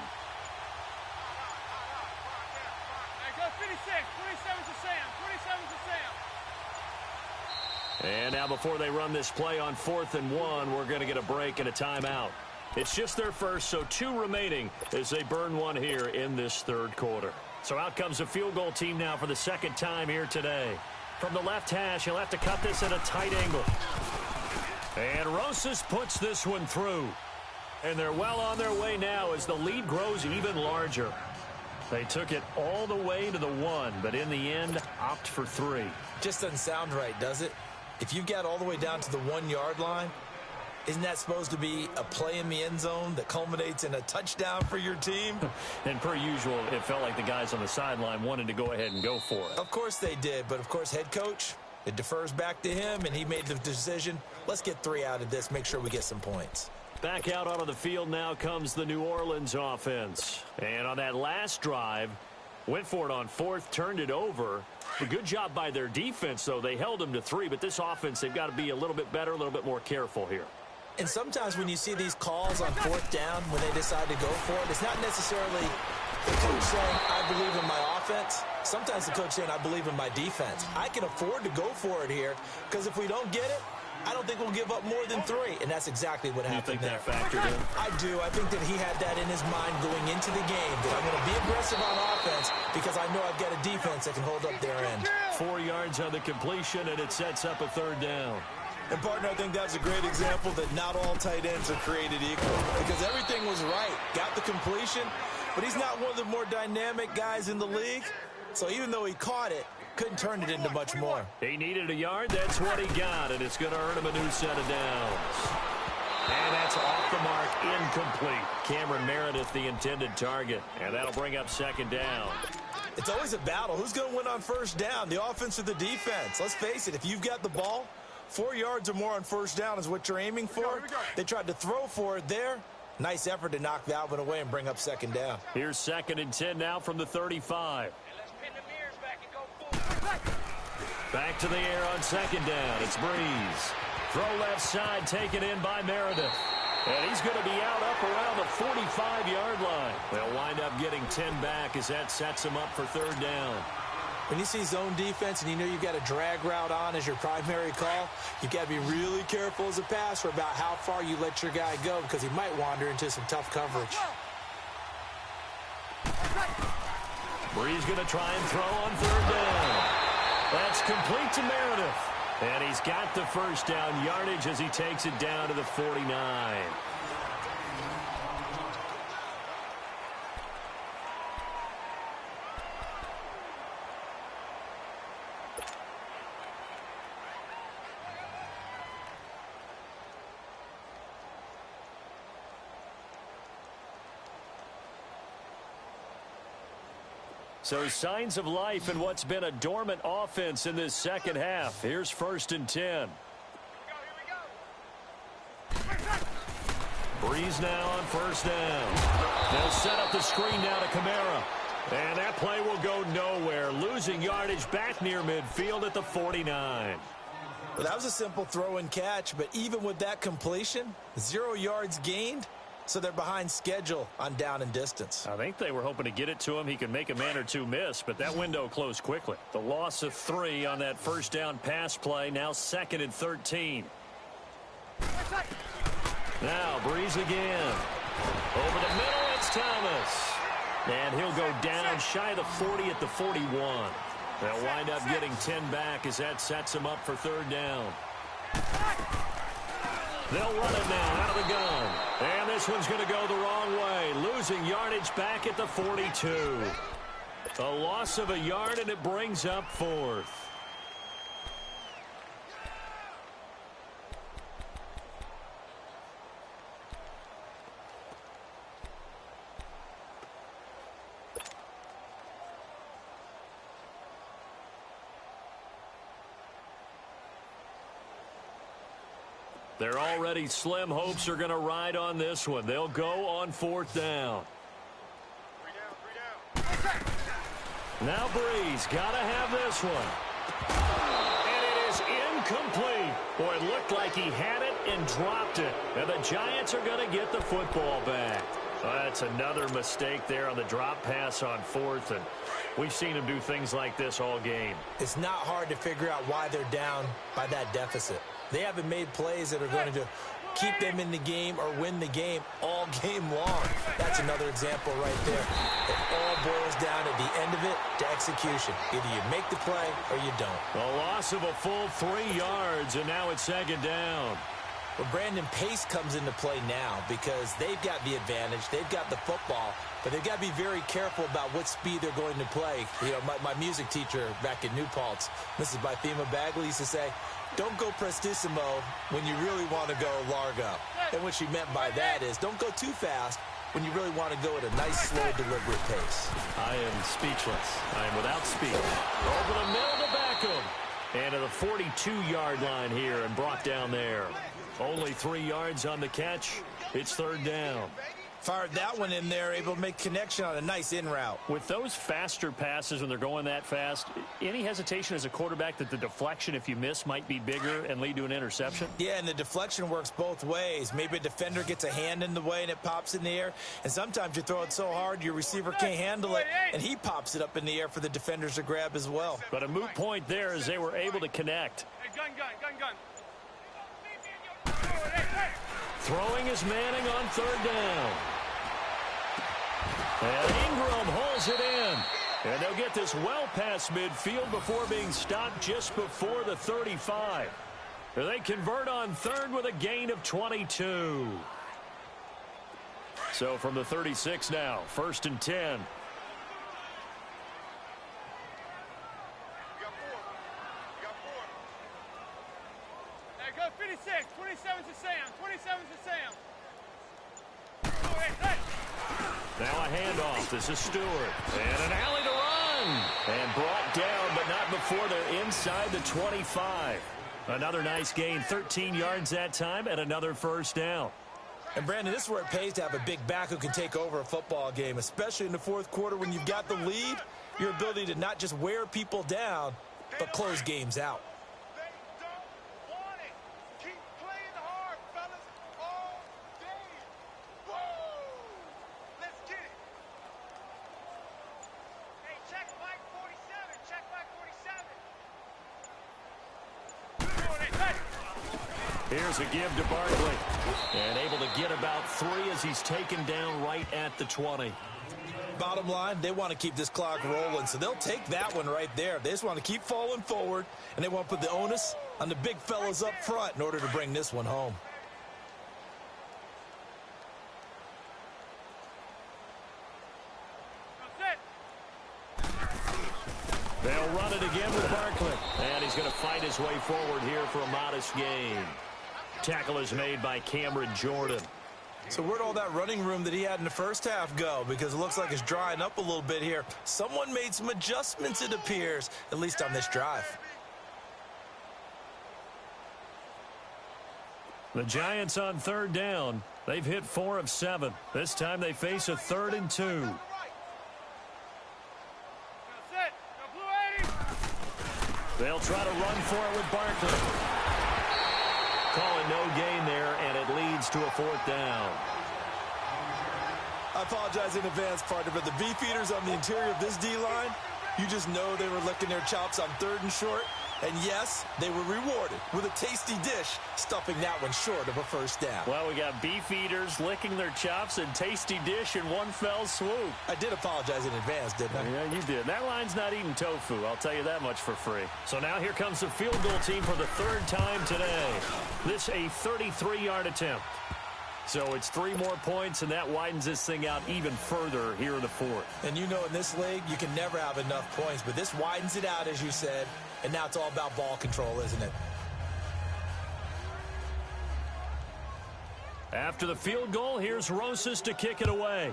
Speaker 3: And now before they run this play on 4th and 1, we're going to get a break and a timeout. It's just their first, so 2 remaining as they burn 1 here in this 3rd quarter. So out comes a field goal team now for the 2nd time here today. From the left hash, he'll have to cut this at a tight angle. And Rosas puts this one through. And they're well on their way now as the lead grows even larger. They took it all the way to the 1, but in the end, opt for 3.
Speaker 4: Just doesn't sound right, does it? If you get all the way down to the 1-yard line, isn't that supposed to be a play in the end zone that culminates in a touchdown for your team?
Speaker 3: And per usual, it felt like the guys on the sideline wanted to go ahead and go for it.
Speaker 4: Of course they did, but of course head coach, it defers back to him, and he made the decision. Let's get 3 out of this, make sure we get some points.
Speaker 3: Back out onto the field now comes the New Orleans offense. And on that last drive, went for it on 4th, turned it over. A good job by their defense, though. They held them to 3, but this offense, they've got to be a little bit better, a little bit more careful here.
Speaker 4: And sometimes when you see these calls on 4th down, when they decide to go for it, it's not necessarily the coach saying, I believe in my offense. Sometimes the coach saying, I believe in my defense. I can afford to go for it here, because if we don't get it, I don't think we'll give up more than 3, and that's exactly what happened there.
Speaker 3: You think that factored in?
Speaker 4: I do. I think that he had that in his mind going into the game, that I'm going to be aggressive on offense because I know I've got a defense that can hold up their end.
Speaker 3: 4 yards on the completion, and it sets up a 3rd down.
Speaker 4: And, partner, I think that's a great example that not all tight ends are created equal, because everything was right. Got the completion, but he's not one of the more dynamic guys in the league. So even though he caught it, couldn't turn it into much more.
Speaker 3: He needed a yard. That's what he got, and it's going to earn him a new set of downs. And that's off the mark, incomplete. Cameron Meredith, the intended target, and that'll bring up 2nd down.
Speaker 4: It's always a battle. Who's going to win on 1st down, the offense or the defense? Let's face it, if you've got the ball, 4 yards or more on 1st down is what you're aiming for. They tried to throw for it there. Nice effort to knock that one away and bring up 2nd down.
Speaker 3: Here's 2nd and 10 now from the 35. Back to the air on 2nd down. It's Breeze. Throw left side taken in by Meredith. And he's going to be out up around the 45-yard line. They'll wind up getting 10 back as that sets him up for 3rd down.
Speaker 4: When you see zone defense and you know you've got a drag route on as your primary call, you've got to be really careful as a passer about how far you let your guy go because he might wander into some tough coverage.
Speaker 3: Breeze going to try and throw on 3rd down. That's complete to Meredith. And he's got the first down yardage as he takes it down to the 49. So signs of life in what's been a dormant offense in this second half. Here's 1st and 10. Breeze now on 1st down. They'll set up the screen now to Kamara. And that play will go nowhere. Losing yardage back near midfield at the 49.
Speaker 4: Well, that was a simple throw and catch, but even with that completion, 0 yards gained. So they're behind schedule on down and distance.
Speaker 3: I think they were hoping to get it to him. He could make a man or two miss, but that window closed quickly. The loss of 3 on that 1st down pass play. Now 2nd and 13. Now Breeze again. Over the middle, it's Thomas. And he'll go down shy of the 40 at the 41. They'll wind up getting 10 back as that sets him up for 3rd down. They'll run it now out of the gun. And this one's going to go the wrong way. Losing yardage back at the 42. A loss of a yard, and it brings up 4th. Their already slim hopes are going to ride on this one. They'll go on 4th down. Now Breeze got to have this one. And it is incomplete. Boy, it looked like he had it and dropped it. And the Giants are going to get the football back. That's another mistake there on the drop pass on 4th. And we've seen him do things like this all game.
Speaker 4: It's not hard to figure out why they're down by that deficit. They haven't made plays that are going to keep them in the game or win the game all game long. That's another example right there. It all boils down at the end of it to execution. Either you make the play or you don't.
Speaker 3: A loss of a full 3 yards, and now it's 2nd down.
Speaker 4: Well, Brandon, pace comes into play now because they've got the advantage. They've got the football, but they've got to be very careful about what speed they're going to play. You know, my music teacher back in New Paltz, Mrs. Bythema Bagley, used to say, don't go prestissimo when you really want to go largo. And what she meant by that is don't go too fast when you really want to go at a nice, slow, deliberate pace.
Speaker 3: I am speechless. I am without speech. Over the middle to Beckham. And to the 42-yard line here and brought down there. Only 3 yards on the catch. It's 3rd down.
Speaker 4: Fired that one in there, able to make connection on a nice in route.
Speaker 3: With those faster passes when they're going that fast, any hesitation as a quarterback that the deflection, if you miss, might be bigger and lead to an interception?
Speaker 4: Yeah, and the deflection works both ways. Maybe a defender gets a hand in the way and it pops in the air. And sometimes you throw it so hard your receiver can't handle it, and he pops it up in the air for the defenders to grab as well.
Speaker 3: But a moot point there as they were able to connect.
Speaker 5: Hey, gun.
Speaker 3: Throwing is Manning on 3rd down. And Ingram holds it in. And they'll get this well past midfield before being stopped just before the 35. They convert on 3rd with a gain of 22. So from the 36 now, 1st and 10.
Speaker 5: Hey, go 56. 27's to Sam. 27's to Sam.
Speaker 3: Now a handoff. This is Stewart. And an alley to run. And brought down, but not before they're inside the 25. Another nice gain. 13 yards that time and another 1st down.
Speaker 4: And, Brandon, this is where it pays to have a big back who can take over a football game, especially in the 4th quarter when you've got the lead. Your ability to not just wear people down, but close games out.
Speaker 3: Here's a give to Barkley. And able to get about 3 as he's taken down right at the 20.
Speaker 4: Bottom line, they want to keep this clock rolling, so they'll take that one right there. They just want to keep falling forward, and they want to put the onus on the big fellas up front in order to bring this one home.
Speaker 3: They'll run it again with Barkley. And he's going to fight his way forward here for a modest gain. Tackle is made by Cameron Jordan.
Speaker 4: So where'd all that running room that he had in the first half go? Because it looks like it's drying up a little bit here. Someone made some adjustments, it appears, at least on this drive.
Speaker 3: The Giants on third down. They've hit 4 of 7. This time they face a 3rd and 2. They'll try to run for it with Barkley. Calling no gain there, and it leads to a 4th down.
Speaker 4: I apologize in advance, partner, but the beefeaters on the interior of this D-line, you just know they were licking their chops on 3rd and short. And yes, they were rewarded with a tasty dish, stuffing that one short of a 1st down.
Speaker 3: Well, we got beef eaters licking their chops and tasty dish in one fell swoop.
Speaker 4: I did apologize in advance, didn't I?
Speaker 3: Yeah, you did. That line's not eating tofu, I'll tell you that much for free. So now here comes the field goal team for the 3rd time today. This a 33-yard attempt. So it's 3 more points, and that widens this thing out even further here in the 4th.
Speaker 4: And you know in this league, you can never have enough points, but this widens it out, as you said. And now it's all about ball control, isn't it?
Speaker 3: After the field goal, here's Rosas to kick it away.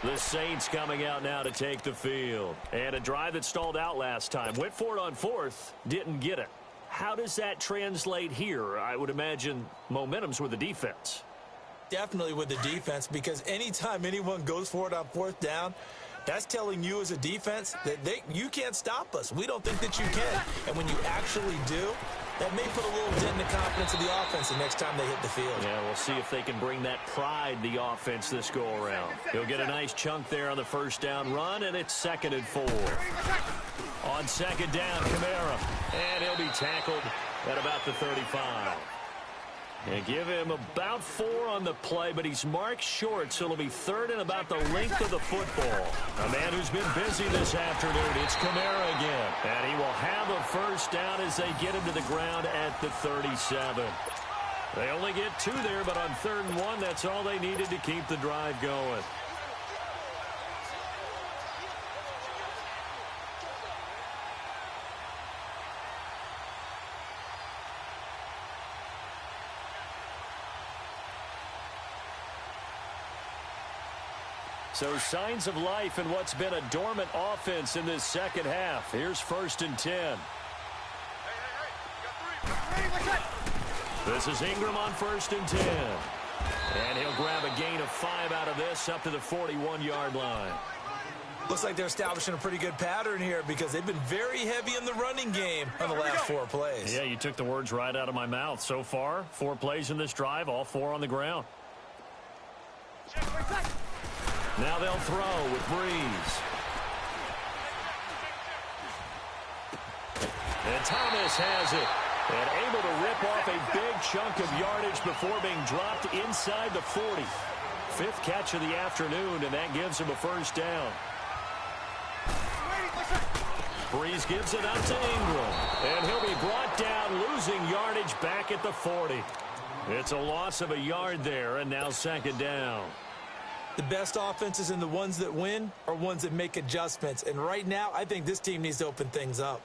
Speaker 3: The Saints coming out now to take the field. And a drive that stalled out last time. Went for it on 4th, didn't get it. How does that translate here? I would imagine momentum's with the defense.
Speaker 4: Definitely with the defense, because anytime anyone goes for it on 4th down, that's telling you as a defense that you can't stop us. We don't think that you can. And when you actually do, that may put a little dent in the confidence of the offense the next time they hit the field.
Speaker 3: Yeah, we'll see if they can bring that pride, the offense, this go-around. He'll get a nice chunk there on the 1st down run, and it's 2nd and 4. On 2nd down, Kamara. And he'll be tackled at about the 35. And give him about 4 on the play, but he's marked short, so it'll be 3rd and about the length of the football. A man who's been busy this afternoon, it's Kamara again. And he will have a 1st down as they get him to the ground at the 37. They only get 2 there, but on 3rd and 1, that's all they needed to keep the drive going. So signs of life in what's been a dormant offense in this 2nd half. Here's 1st and 10. This is Ingram on 1st and 10. And he'll grab a gain of 5 out of this up to the 41-yard line.
Speaker 4: Looks like they're establishing a pretty good pattern here because they've been very heavy in the running game on the last 4 plays.
Speaker 3: Yeah, you took the words right out of my mouth. So far, 4 plays in this drive, all 4 on the ground. Now they'll throw with Breeze. And Thomas has it. And able to rip off a big chunk of yardage before being dropped inside the 40. 5th catch of the afternoon, and that gives him a 1st down. Breeze gives it up to Ingram. And he'll be brought down, losing yardage back at the 40. It's a loss of a yard there, and now 2nd down.
Speaker 4: The best offenses and the ones that win are ones that make adjustments. And right now, I think this team needs to open things up.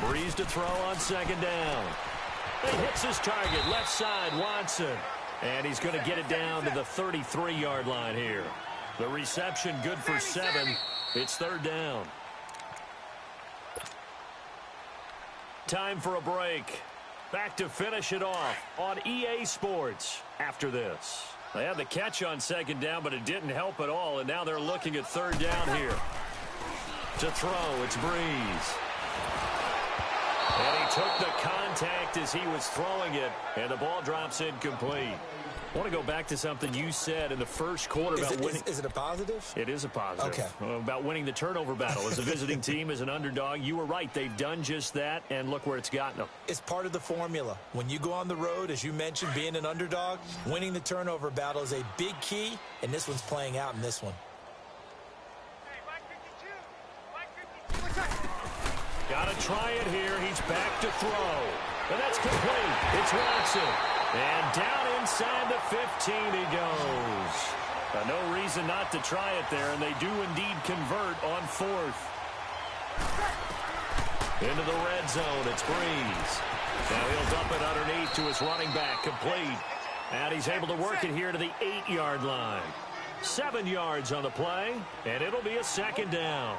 Speaker 3: Breeze to throw on 2nd down. He hits his target, left side, Watson. And he's going to get it down to the 33-yard line here. The reception good for 7. It's 3rd down. Time for a break. Back to finish it off on EA Sports after this. They had the catch on 2nd down, but it didn't help at all, and now they're looking at 3rd down here. To throw, it's Breeze. And he took the contact as he was throwing it, and the ball drops incomplete. I want to go back to something you said in the first quarter about winning.
Speaker 4: Is it a positive?
Speaker 3: It is a positive.
Speaker 4: Okay.
Speaker 3: About winning the turnover battle. As a visiting team, as an underdog, you were right. They've done just that, and look where it's gotten them.
Speaker 4: It's part of the formula. When you go on the road, as you mentioned, being an underdog, winning the turnover battle is a big key, and this one's playing out in this one.
Speaker 3: Got to try it here. He's back to throw. And that's complete. It's Watson. And down inside the 15 he goes. No reason not to try it there, and they do indeed convert on 4th. Into the red zone. It's Breeze. Now he'll dump it underneath to his running back. Complete. And he's able to work it here to the 8-yard line. 7 yards on the play, and it'll be a 2nd down.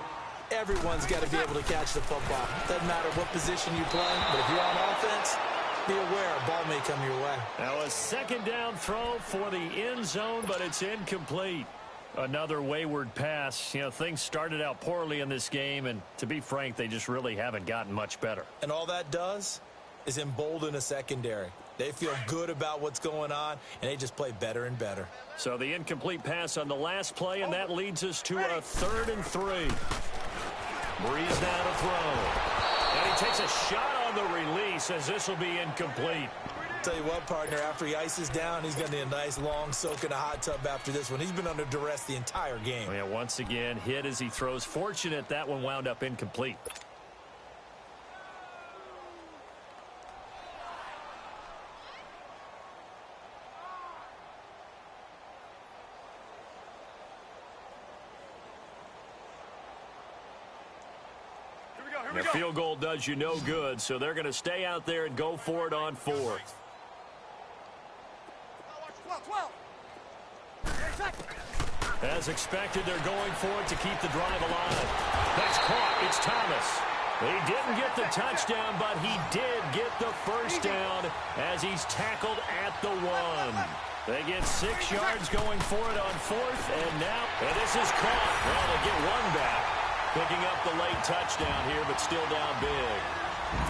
Speaker 4: Everyone's got to be able to catch the football. Doesn't matter what position you play, but if you're on offense, be aware a ball may come your way.
Speaker 3: Now a 2nd down throw for the end zone, but it's incomplete. Another wayward pass. You know, things started out poorly in this game, and to be frank, they just really haven't gotten much better.
Speaker 4: And all that does is embolden a secondary. They feel good about what's going on, and they just play better and better.
Speaker 3: So the incomplete pass on the last play, and that leads us to a 3rd and 3. Breeze now to throw. And he takes a shot on the release as this will be incomplete.
Speaker 4: Tell you what, partner, after he ices down, he's going to need a nice long soak in a hot tub after this one. He's been under duress the entire game.
Speaker 3: Yeah, once again, hit as he throws. Fortunate that one wound up incomplete. The field goal does you no good, so they're going to stay out there and go for it on 4th. As expected, they're going for it to keep the drive alive. That's caught. It's Thomas. He didn't get the touchdown, but he did get the first down as he's tackled at the 1. They get 6 yards going for it on 4th, and this is caught. Well, they get 1 back. Picking up the late touchdown here, but still down big.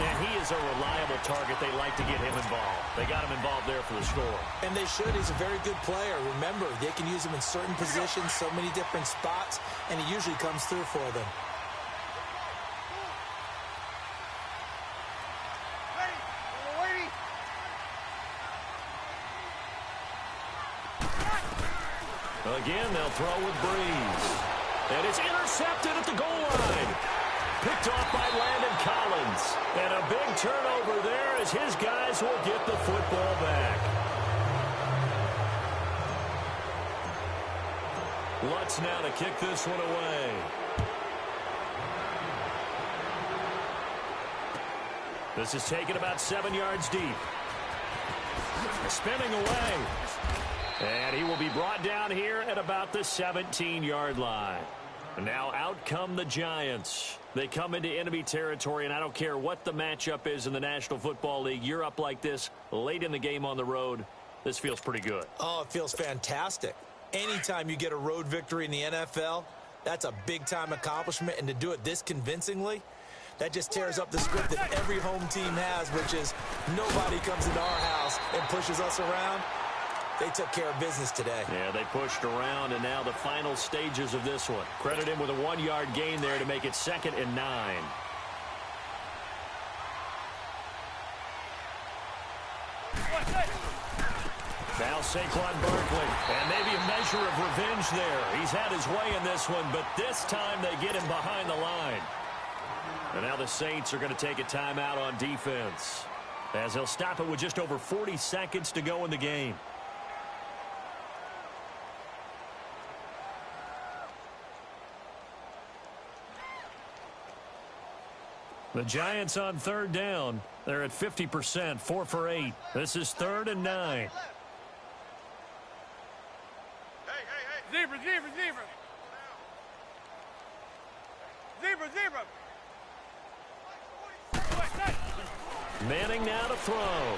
Speaker 3: And he is a reliable target. They like to get him involved. They got him involved there for the score.
Speaker 4: And they should. He's a very good player. Remember, they can use him in certain positions, so many different spots, and he usually comes through for them.
Speaker 3: Again, they'll throw with Breeze. And it's intercepted at the goal line. Picked off by Landon Collins. And a big turnover there as his guys will get the football back. Lutz now to kick this one away. This is taken about 7 yards deep. Spinning away. And he will be brought down here at about the 17-yard line. Now out come the Giants. They come into enemy territory, and I don't care what the matchup is in the National Football League. You're up like this late in the game on the road. This feels pretty good.
Speaker 4: Oh, it feels fantastic. Anytime you get a road victory in the NFL, that's a big-time accomplishment. And to do it this convincingly, that just tears up the script that every home team has, which is nobody comes into our house and pushes us around. They took care of business today.
Speaker 3: Yeah, they pushed around, and now the final stages of this one. Credit him with a 1-yard gain there to make it 2nd and 9. Now Saquon Barkley, and maybe a measure of revenge there. He's had his way in this one, but this time they get him behind the line. And now the Saints are going to take a timeout on defense, as they'll stop it with just over 40 seconds to go in the game. The Giants on 3rd down. They're at 50%, 4 for 8. This is 3rd and 9.
Speaker 5: Zebra, zebra, zebra. Zebra, zebra.
Speaker 3: Manning now to throw.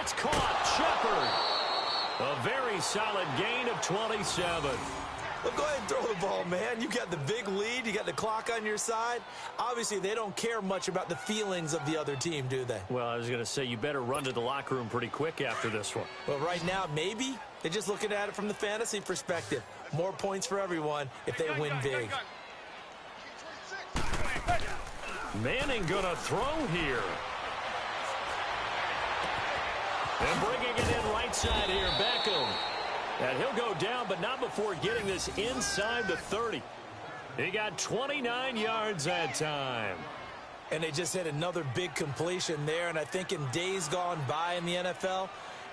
Speaker 3: It's caught. Shepard. A very solid gain of 27.
Speaker 4: Well, go ahead and throw the ball, man. You got the big lead. You got the clock on your side. Obviously, they don't care much about the feelings of the other team, do they?
Speaker 3: Well, I was going to say, you better run to the locker room pretty quick after this one.
Speaker 4: Well, right now, maybe. They're just looking at it from the fantasy perspective. More points for everyone if they win big.
Speaker 3: Manning going to throw here. And bringing it in right side here, Beckham. And he'll go down, but not before getting this inside the 30. He got 29 yards that time.
Speaker 4: And they just hit another big completion there. And I think in days gone by in the NFL,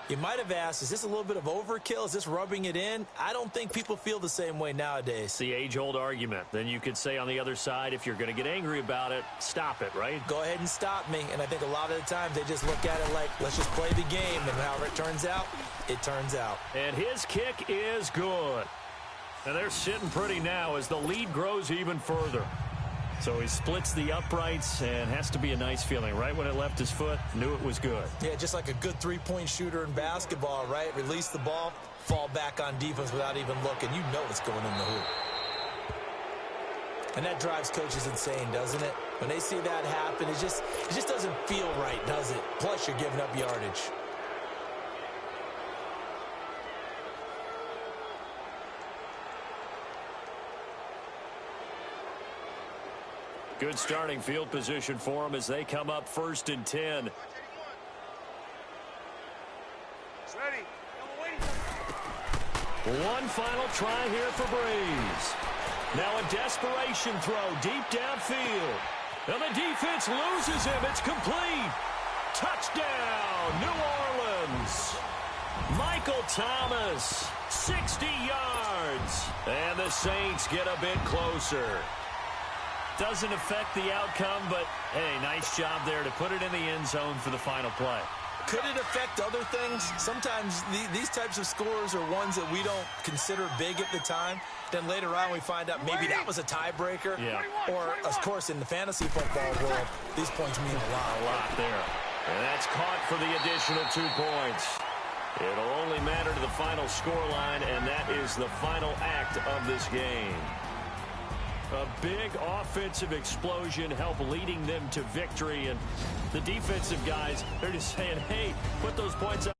Speaker 4: you might have asked, is this a little bit of overkill? Is this rubbing it in? I don't think people feel the same way nowadays.
Speaker 3: It's the age-old argument. Then you could say on the other side, if you're going to get angry about it, stop it, right?
Speaker 4: Go ahead and stop me. And I think a lot of the times they just look at it like, let's just play the game. And however it turns out, it turns out.
Speaker 3: And his kick is good. And they're sitting pretty now as the lead grows even further. So he splits the uprights and has to be a nice feeling. Right when it left his foot, knew it was good.
Speaker 4: Yeah, just like a good three-point shooter in basketball, right? Release the ball, fall back on defense without even looking. You know it's going in the hoop. And that drives coaches insane, doesn't it? When they see that happen, it just doesn't feel right, does it? Plus, you're giving up yardage.
Speaker 3: Good starting field position for them as they come up 1st and 10.
Speaker 5: Ready.
Speaker 3: One final try here for Breeze. Now a desperation throw deep downfield. And the defense loses him. It's complete. Touchdown, New Orleans. Michael Thomas, 60 yards. And the Saints get a bit closer. Doesn't affect the outcome, but, hey, nice job there to put it in the end zone for the final play.
Speaker 4: Could it affect other things? Sometimes these types of scores are ones that we don't consider big at the time. Then later on we find out maybe that was a tiebreaker.
Speaker 3: Yeah.
Speaker 4: Or, of course, in the fantasy football world, these points mean a lot.
Speaker 3: A lot there. And that's caught for the additional 2 points. It'll only matter to the final scoreline, and that is the final act of this game. A big offensive explosion helped leading them to victory. And the defensive guys, they're just saying, hey, put those points up.